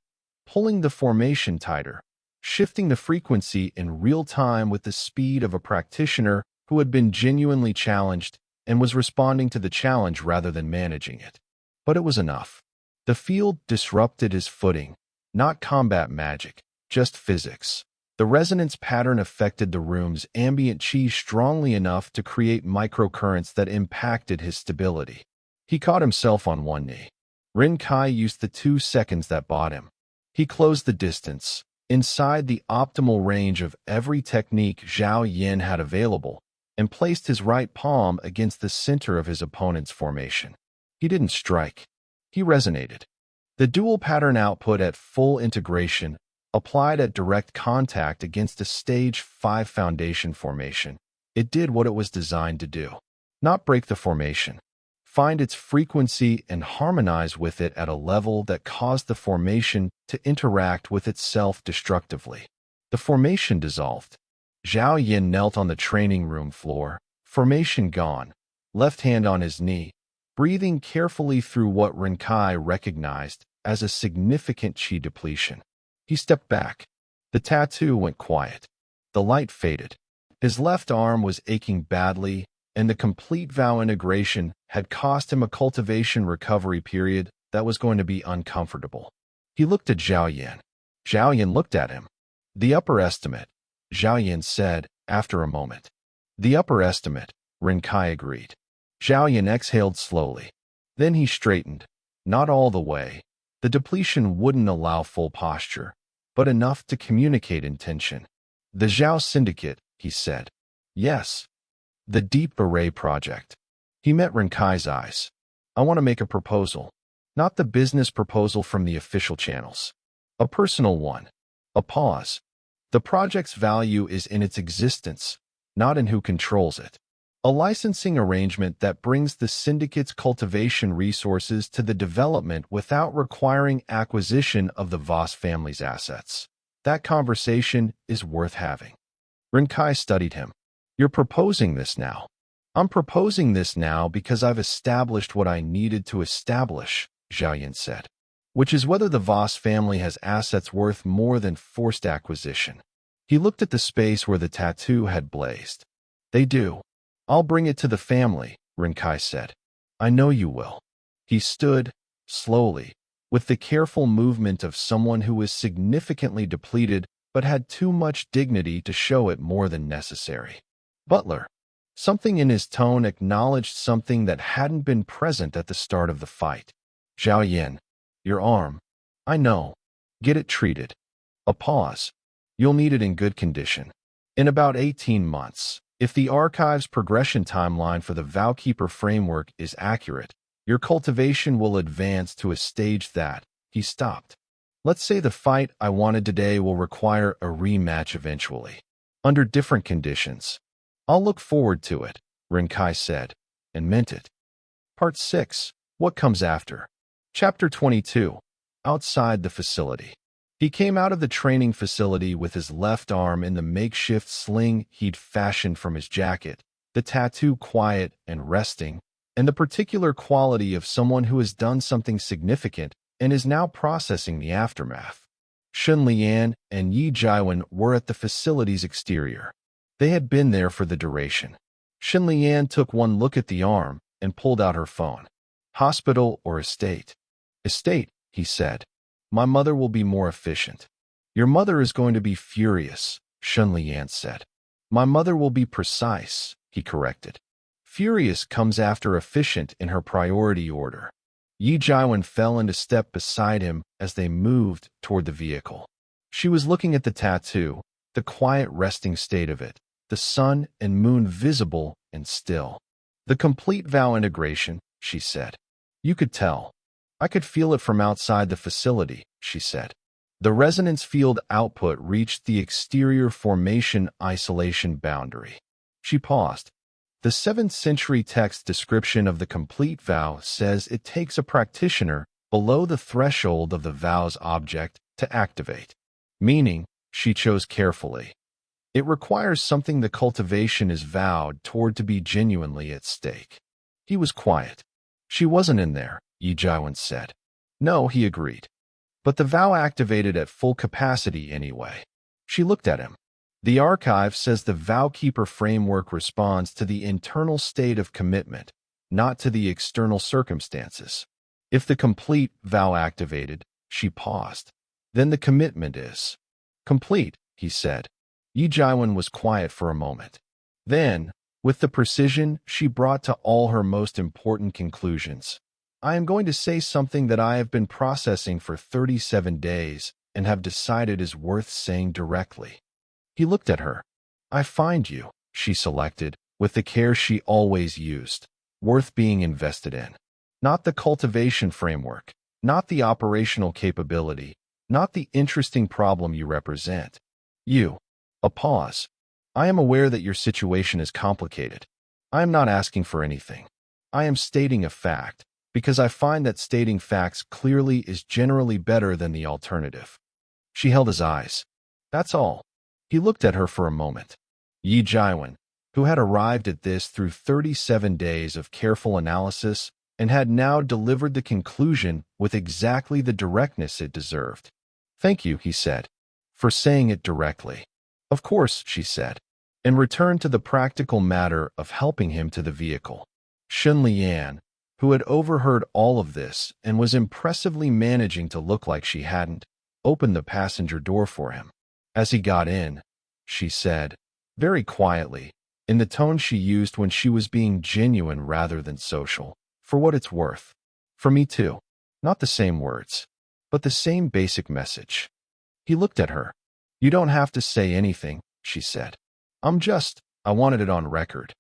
pulling the formation tighter, shifting the frequency in real time with the speed of a practitioner who had been genuinely challenged and was responding to the challenge rather than managing it. But it was enough. The field disrupted his footing, not combat magic, just physics. The resonance pattern affected the room's ambient chi strongly enough to create microcurrents that impacted his stability. He caught himself on one knee. Ren Kai used the 2 seconds that bought him. He closed the distance, inside the optimal range of every technique Zhao Yan had available, and placed his right palm against the center of his opponent's formation. He didn't strike. He resonated. The dual pattern output at full integration, applied at direct contact against a stage 5 foundation formation. It did what it was designed to do. Not break the formation. Find its frequency and harmonize with it at a level that caused the formation to interact with itself destructively. The formation dissolved. Zhao Yan knelt on the training room floor, formation gone, left hand on his knee, breathing carefully through what Ren Kai recognized as a significant chi depletion. He stepped back. The tattoo went quiet. The light faded. His left arm was aching badly, and the complete vow integration had cost him a cultivation recovery period that was going to be uncomfortable. He looked at Zhao Yan. Zhao Yan looked at him. The upper estimate, Zhao Yan said after a moment. The upper estimate, Ren Kai agreed. Zhao Yan exhaled slowly. Then he straightened. Not all the way. The depletion wouldn't allow full posture, but enough to communicate intention. The Zhao Syndicate, he said. Yes. The Deep Array Project. He met Ren Kai's eyes. I want to make a proposal. Not the business proposal from the official channels. A personal one. A pause. The project's value is in its existence, not in who controls it. A licensing arrangement that brings the syndicate's cultivation resources to the development without requiring acquisition of the Voss family's assets. That conversation is worth having. Ren Kai studied him. You're proposing this now. I'm proposing this now because I've established what I needed to establish, Zhao Yan said. Which is whether the Voss family has assets worth more than forced acquisition. He looked at the space where the tattoo had blazed. They do. I'll bring it to the family, Ren Kai said. I know you will. He stood, slowly, with the careful movement of someone who was significantly depleted but had too much dignity to show it more than necessary. Butler. Something in his tone acknowledged something that hadn't been present at the start of the fight. Zhao Yan. Your arm. I know. Get it treated. A pause. You'll need it in good condition. In about 18 months, if the archive's progression timeline for the Vowkeeper framework is accurate, your cultivation will advance to a stage that, he stopped. Let's say the fight I wanted today will require a rematch eventually. Under different conditions. I'll look forward to it, Ren Kai said, and meant it. Part 6. What comes after? Chapter 22. Outside the facility. He came out of the training facility with his left arm in the makeshift sling he'd fashioned from his jacket, the tattoo quiet and resting, and the particular quality of someone who has done something significant and is now processing the aftermath. Shun Lian and Yi Jiwen were at the facility's exterior. They had been there for the duration. Shun Lian took one look at the arm and pulled out her phone. Hospital or estate? Estate, he said. My mother will be more efficient. Your mother is going to be furious, Shun Lian said. My mother will be precise, he corrected. Furious comes after efficient in her priority order. Yi Jiwen fell into step beside him as they moved toward the vehicle. She was looking at the tattoo, the quiet resting state of it, the sun and moon visible and still. The complete vow integration, she said. You could tell. I could feel it from outside the facility, she said. The resonance field output reached the exterior formation isolation boundary. She paused. The 7th century text description of the complete vow says it takes a practitioner below the threshold of the vow's object to activate. Meaning, she chose carefully. It requires something the cultivation is vowed toward to be genuinely at stake. He was quiet. She wasn't in there, Yi Jiwen said. No, he agreed. But the vow activated at full capacity anyway. She looked at him. The archive says the vow-keeper framework responds to the internal state of commitment, not to the external circumstances. If the complete vow activated, she paused. Then the commitment is complete, he said. Yi Jiwen was quiet for a moment. Then, with the precision she brought to all her most important conclusions, I am going to say something that I have been processing for 37 days and have decided is worth saying directly. He looked at her. I find you, she selected, with the care she always used, worth being invested in. Not the cultivation framework, not the operational capability, not the interesting problem you represent. You. A pause. I am aware that your situation is complicated. I am not asking for anything. I am stating a fact, because I find that stating facts clearly is generally better than the alternative. She held his eyes. That's all. He looked at her for a moment. Yi Jiwen, who had arrived at this through 37 days of careful analysis and had now delivered the conclusion with exactly the directness it deserved. Thank you, he said, for saying it directly. Of course, she said, and returned to the practical matter of helping him to the vehicle. Shun Lian, who had overheard all of this and was impressively managing to look like she hadn't, opened the passenger door for him. As he got in, she said, very quietly, in the tone she used when she was being genuine rather than social, for what it's worth. For me too. Not the same words, but the same basic message. He looked at her. You don't have to say anything, she said. I wanted it on record.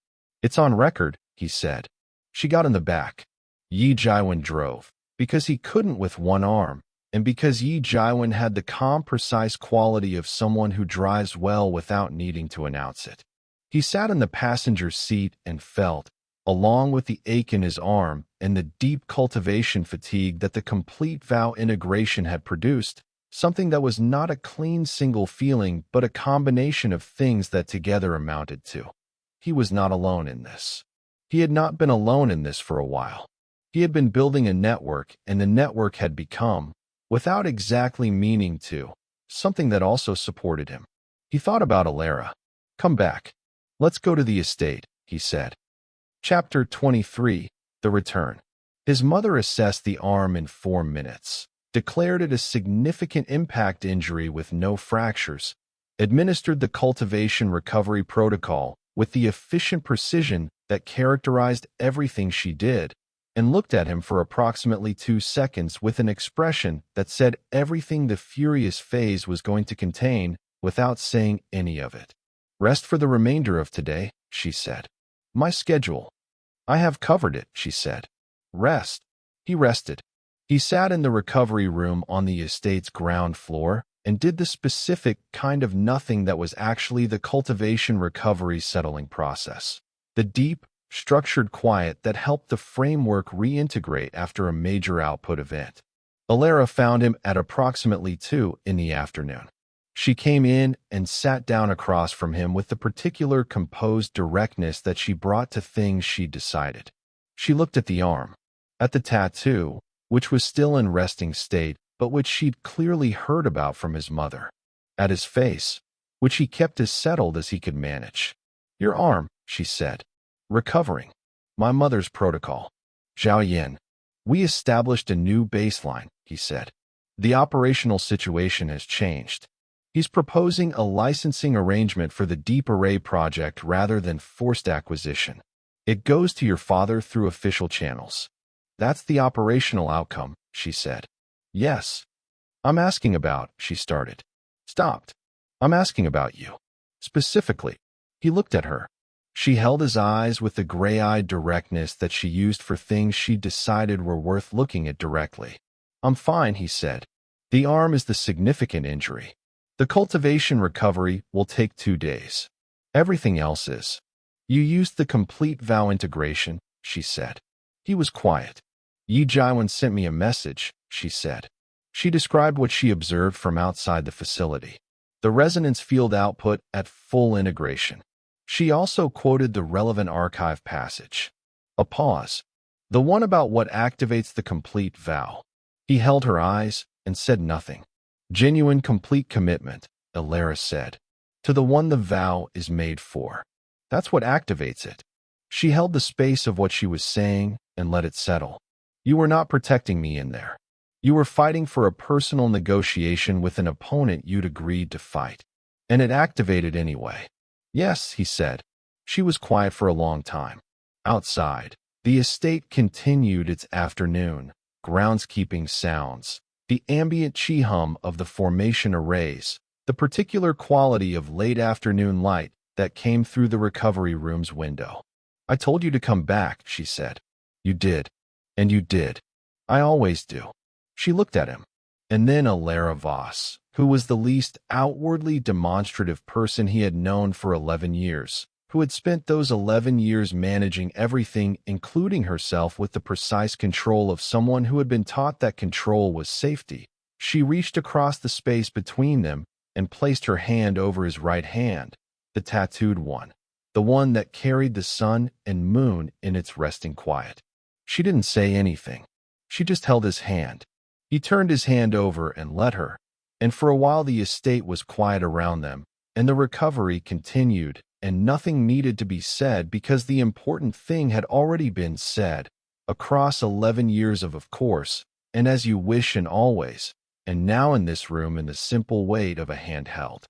It's on record, he said. She got in the back. Yi Jiwen drove, because he couldn't with one arm, and because Yi Jiwen had the calm, precise quality of someone who drives well without needing to announce it. He sat in the passenger seat and felt, along with the ache in his arm and the deep cultivation fatigue that the complete vow integration had produced, something that was not a clean single feeling but a combination of things that together amounted to. He was not alone in this. He had not been alone in this for a while. He had been building a network, and the network had become, without exactly meaning to, something that also supported him. He thought about Elara. Come back. Let's go to the estate, he said. Chapter 23, The Return. His mother assessed the arm in 4 minutes, declared it a significant impact injury with no fractures, administered the cultivation recovery protocol with the efficient precision that characterized everything she did, and looked at him for approximately 2 seconds with an expression that said everything the furious phase was going to contain without saying any of it. Rest for the remainder of today, she said. My schedule. I have covered it, she said. Rest. He rested. He sat in the recovery room on the estate's ground floor and did the specific kind of nothing that was actually the cultivation recovery settling process. The deep, structured quiet that helped the framework reintegrate after a major output event. Elara found him at approximately 2 in the afternoon. She came in and sat down across from him with the particular composed directness that she brought to things she'd decided. She looked at the arm, at the tattoo, which was still in resting state, but which she'd clearly heard about from his mother, at his face, which he kept as settled as he could manage. Your arm, she said. Recovering. My mother's protocol. Zhao Yin. We established a new baseline, he said. The operational situation has changed. He's proposing a licensing arrangement for the Deep Array project rather than forced acquisition. It goes to your father through official channels. That's the operational outcome, she said. Yes. I'm asking about, she started. Stopped. I'm asking about you. Specifically. He looked at her. She held his eyes with the gray-eyed directness that she used for things she decided were worth looking at directly. "I'm fine," he said. "The arm is the significant injury. The cultivation recovery will take 2 days. Everything else is." "You used the complete vow integration," she said. He was quiet. "Yi Jaiwan sent me a message," she said. She described what she observed from outside the facility. The resonance field output at full integration. She also quoted the relevant archive passage. A pause. "The one about what activates the complete vow." He held her eyes and said nothing. "Genuine complete commitment," Elara said, "to the one the vow is made for. That's what activates it." She held the space of what she was saying and let it settle. "You were not protecting me in there. You were fighting for a personal negotiation with an opponent you'd agreed to fight. And it activated anyway." "Yes," he said. She was quiet for a long time. Outside, the estate continued its afternoon groundskeeping sounds, the ambient chi-hum of the formation arrays, the particular quality of late afternoon light that came through the recovery room's window. "I told you to come back," she said. "You did. And you did. I always do." She looked at him. And then Elara Voss, who was the least outwardly demonstrative person he had known for 11 years, who had spent those 11 years managing everything, including herself, with the precise control of someone who had been taught that control was safety. She reached across the space between them and placed her hand over his right hand, the tattooed one, the one that carried the sun and moon in its resting quiet. She didn't say anything. She just held his hand. He turned his hand over and let her, and for a while the estate was quiet around them, and the recovery continued, and nothing needed to be said because the important thing had already been said, across 11 years of course, and as you wish and always, and now in this room in the simple weight of a handheld.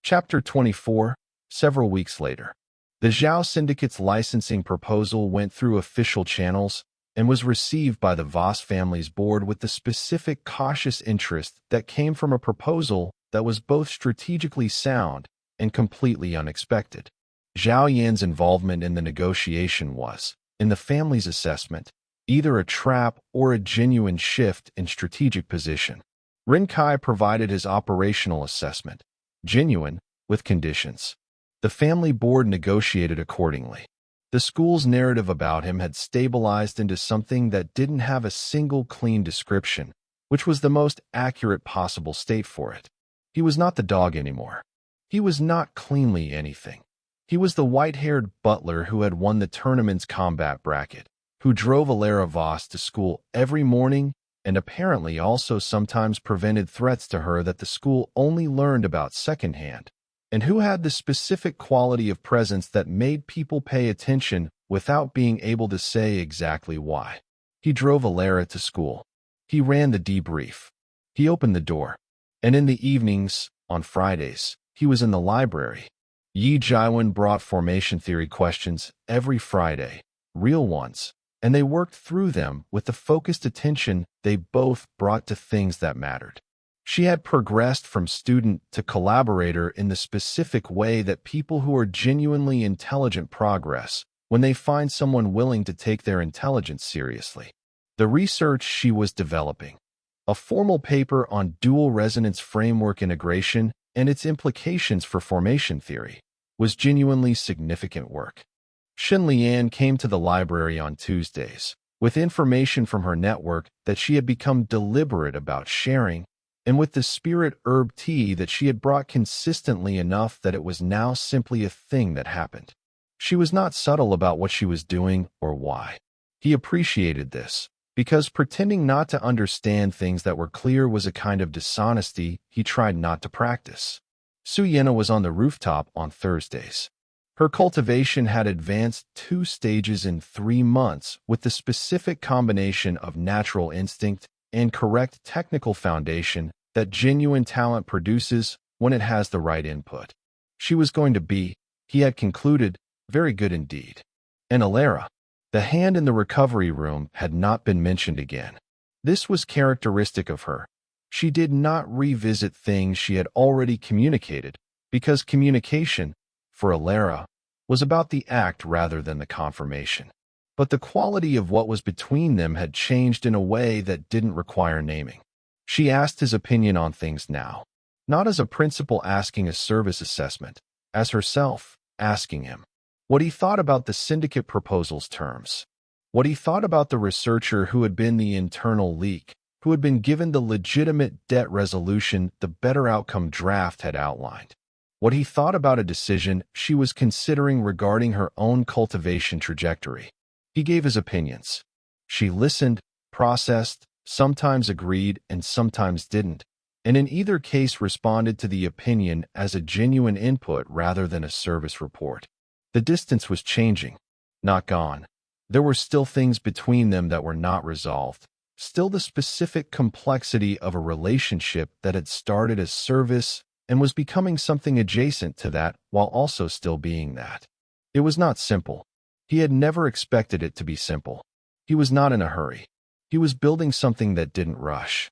Chapter 24, several weeks later. The Zhao Syndicate's licensing proposal went through official channels and was received by the Voss family's board with the specific cautious interest that came from a proposal that was both strategically sound and completely unexpected. Zhao Yan's involvement in the negotiation was, in the family's assessment, either a trap or a genuine shift in strategic position. Ren Kai provided his operational assessment, genuine, with conditions. The family board negotiated accordingly. The school's narrative about him had stabilized into something that didn't have a single clean description, which was the most accurate possible state for it. He was not the dog anymore. He was not cleanly anything. He was the white-haired butler who had won the tournament's combat bracket, who drove Elara Voss to school every morning and apparently also sometimes prevented threats to her that the school only learned about secondhand, and who had the specific quality of presence that made people pay attention without being able to say exactly why. He drove Elara to school. He ran the debrief. He opened the door. And in the evenings, on Fridays, he was in the library. Yi Jaiwan brought formation theory questions every Friday, real ones, and they worked through them with the focused attention they both brought to things that mattered. She had progressed from student to collaborator in the specific way that people who are genuinely intelligent progress when they find someone willing to take their intelligence seriously. The research she was developing, a formal paper on dual resonance framework integration and its implications for formation theory, was genuinely significant work. Shen Lian came to the library on Tuesdays with information from her network that she had become deliberate about sharing, and with the spirit herb tea that she had brought consistently enough that it was now simply a thing that happened. She was not subtle about what she was doing or why. He appreciated this, because pretending not to understand things that were clear was a kind of dishonesty he tried not to practice. Su Yena was on the rooftop on Thursdays. Her cultivation had advanced 2 stages in 3 months with the specific combination of natural instinct and correct technical foundation that genuine talent produces when it has the right input. She was going to be, he had concluded, very good indeed. And Elara, the hand in the recovery room, had not been mentioned again. This was characteristic of her. She did not revisit things she had already communicated, because communication, for Elara, was about the act rather than the confirmation. But the quality of what was between them had changed in a way that didn't require naming. She asked his opinion on things now, not as a principal asking a service assessment, as herself asking him what he thought about the syndicate proposal's terms, what he thought about the researcher who had been the internal leak, who had been given the legitimate debt resolution the better outcome draft had outlined, what he thought about a decision she was considering regarding her own cultivation trajectory. He gave his opinions. She listened, processed, sometimes agreed and sometimes didn't, and in either case responded to the opinion as a genuine input rather than a service report. The distance was changing, not gone. There were still things between them that were not resolved, still the specific complexity of a relationship that had started as service and was becoming something adjacent to that while also still being that. It was not simple. He had never expected it to be simple. He was not in a hurry. He was building something that didn't rush.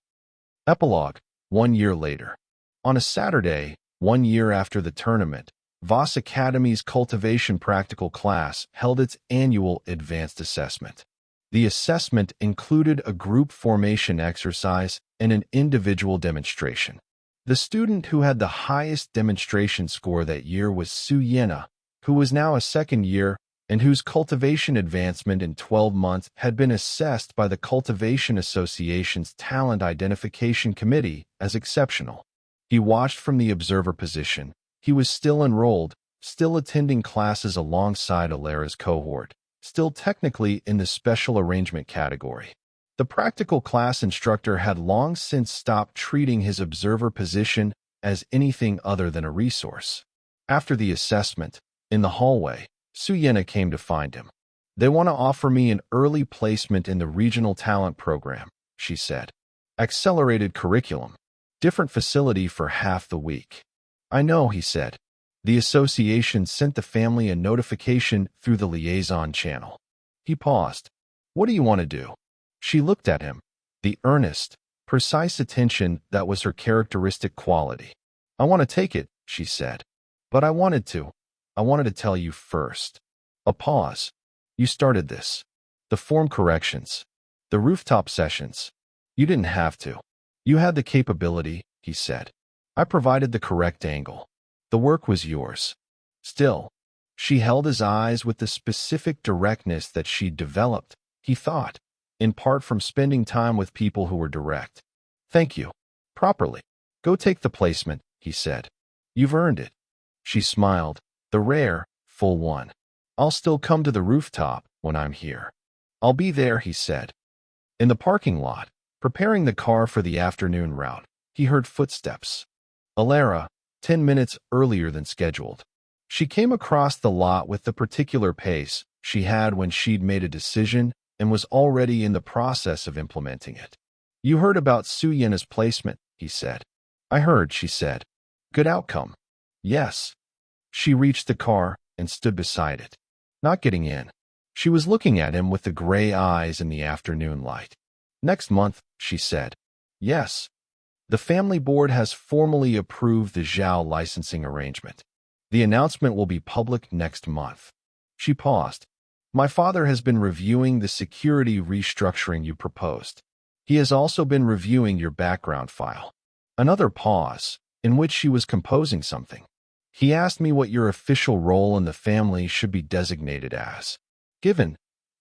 Epilogue, 1 year later. On a Saturday, 1 year after the tournament, Voss Academy's Cultivation Practical class held its annual advanced assessment. The assessment included a group formation exercise and an individual demonstration. The student who had the highest demonstration score that year was Su Yena, who was now a second year and whose cultivation advancement in 12 months had been assessed by the Cultivation Association's Talent Identification Committee as exceptional. He watched from the observer position. He was still enrolled, still attending classes alongside Elara's cohort, still technically in the special arrangement category. The practical class instructor had long since stopped treating his observer position as anything other than a resource. After the assessment, in the hallway, Su Yena came to find him. "They want to offer me an early placement in the regional talent program," she said. "Accelerated curriculum. Different facility for half the week." "I know," he said. The association sent the family a notification through the liaison channel. He paused. "What do you want to do?" She looked at him, the earnest, precise attention that was her characteristic quality. "I want to take it," she said. "But I wanted to tell you first." A pause. "You started this. The form corrections. The rooftop sessions. You didn't have to. You had the capability," he said. "I provided the correct angle. The work was yours." Still, she held his eyes with the specific directness that she'd developed, he thought, in part from spending time with people who were direct. "Thank you. Properly. Go take the placement," he said. "You've earned it." She smiled, the rare, full one. "I'll still come to the rooftop when I'm here." "I'll be there," he said. In the parking lot, preparing the car for the afternoon route, he heard footsteps. Elara, 10 minutes earlier than scheduled. She came across the lot with the particular pace she had when she'd made a decision and was already in the process of implementing it. "You heard about Su Yena's placement," he said. "I heard," she said. "Good outcome." "Yes." She reached the car and stood beside it, not getting in. She was looking at him with the gray eyes in the afternoon light. "Next month," she said. "Yes. The family board has formally approved the Zhao licensing arrangement. The announcement will be public next month." She paused. "My father has been reviewing the security restructuring you proposed. He has also been reviewing your background file." Another pause, in which she was composing something. "He asked me what your official role in the family should be designated as. Given,"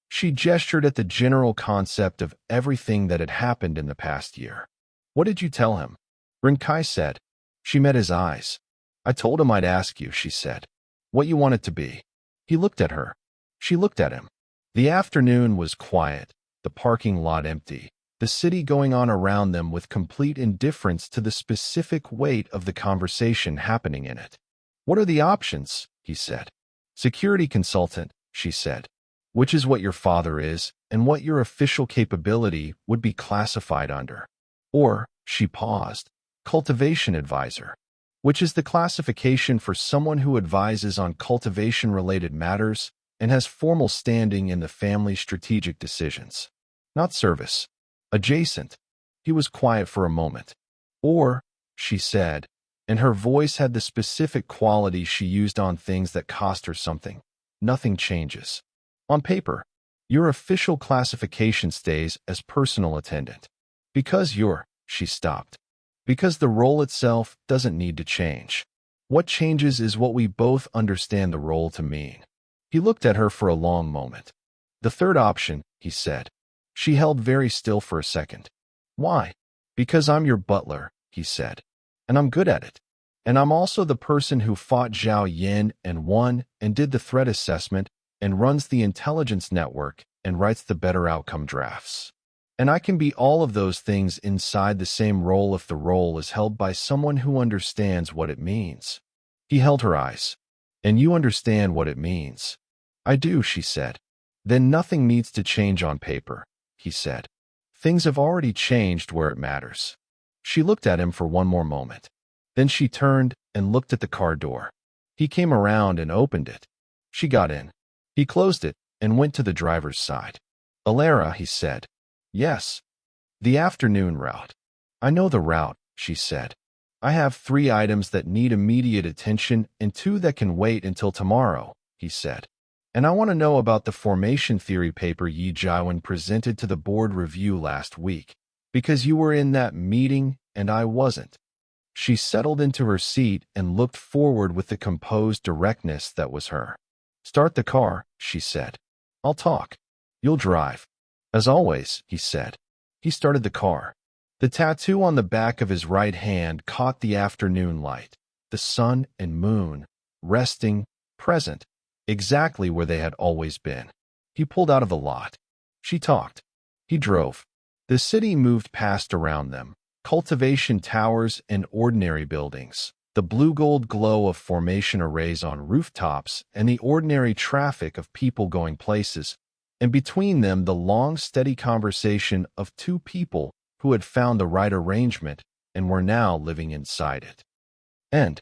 she gestured at the general concept of everything that had happened in the past year. "What did you tell him?" Ren Kai said. She met his eyes. "I told him I'd ask you," she said. "What you want it to be." He looked at her. She looked at him. The afternoon was quiet, the parking lot empty, the city going on around them with complete indifference to the specific weight of the conversation happening in it. "What are the options?" he said. "Security consultant," she said. "Which is what your father is and what your official capability would be classified under." Or, she paused, "cultivation advisor," which is the classification for someone who advises on cultivation-related matters and has formal standing in the family's strategic decisions. Not service. Adjacent. He was quiet for a moment. "Or," she said, and her voice had the specific quality she used on things that cost her something. Nothing changes. On paper, your official classification stays as personal attendant. Because she stopped. Because the role itself doesn't need to change. What changes is what we both understand the role to mean. He looked at her for a long moment. The third option, he said. She held very still for a second. Why? Because I'm your butler, he said. And I'm good at it. And I'm also the person who fought Zhao Yin and won and did the threat assessment and runs the intelligence network and writes the better outcome drafts. And I can be all of those things inside the same role if the role is held by someone who understands what it means. He held her eyes. And you understand what it means. I do, she said. Then nothing needs to change on paper, he said. Things have already changed where it matters. She looked at him for one more moment. Then she turned and looked at the car door. He came around and opened it. She got in. He closed it and went to the driver's side. Elara, he said. Yes. The afternoon route. I know the route, she said. I have 3 items that need immediate attention and 2 that can wait until tomorrow, he said. And I want to know about the formation theory paper Yi Jiawen presented to the board review last week, because you were in that meeting and I wasn't. She settled into her seat and looked forward with the composed directness that was her. Start the car, she said. I'll talk. You'll drive. As always, he said. He started the car. The tattoo on the back of his right hand caught the afternoon light, the sun and moon, resting, present, exactly where they had always been. He pulled out of the lot. She talked. He drove. The city moved past around them, cultivation towers and ordinary buildings, the blue-gold glow of formation arrays on rooftops and the ordinary traffic of people going places, and between them the long, steady conversation of 2 people who had found the right arrangement and were now living inside it. End.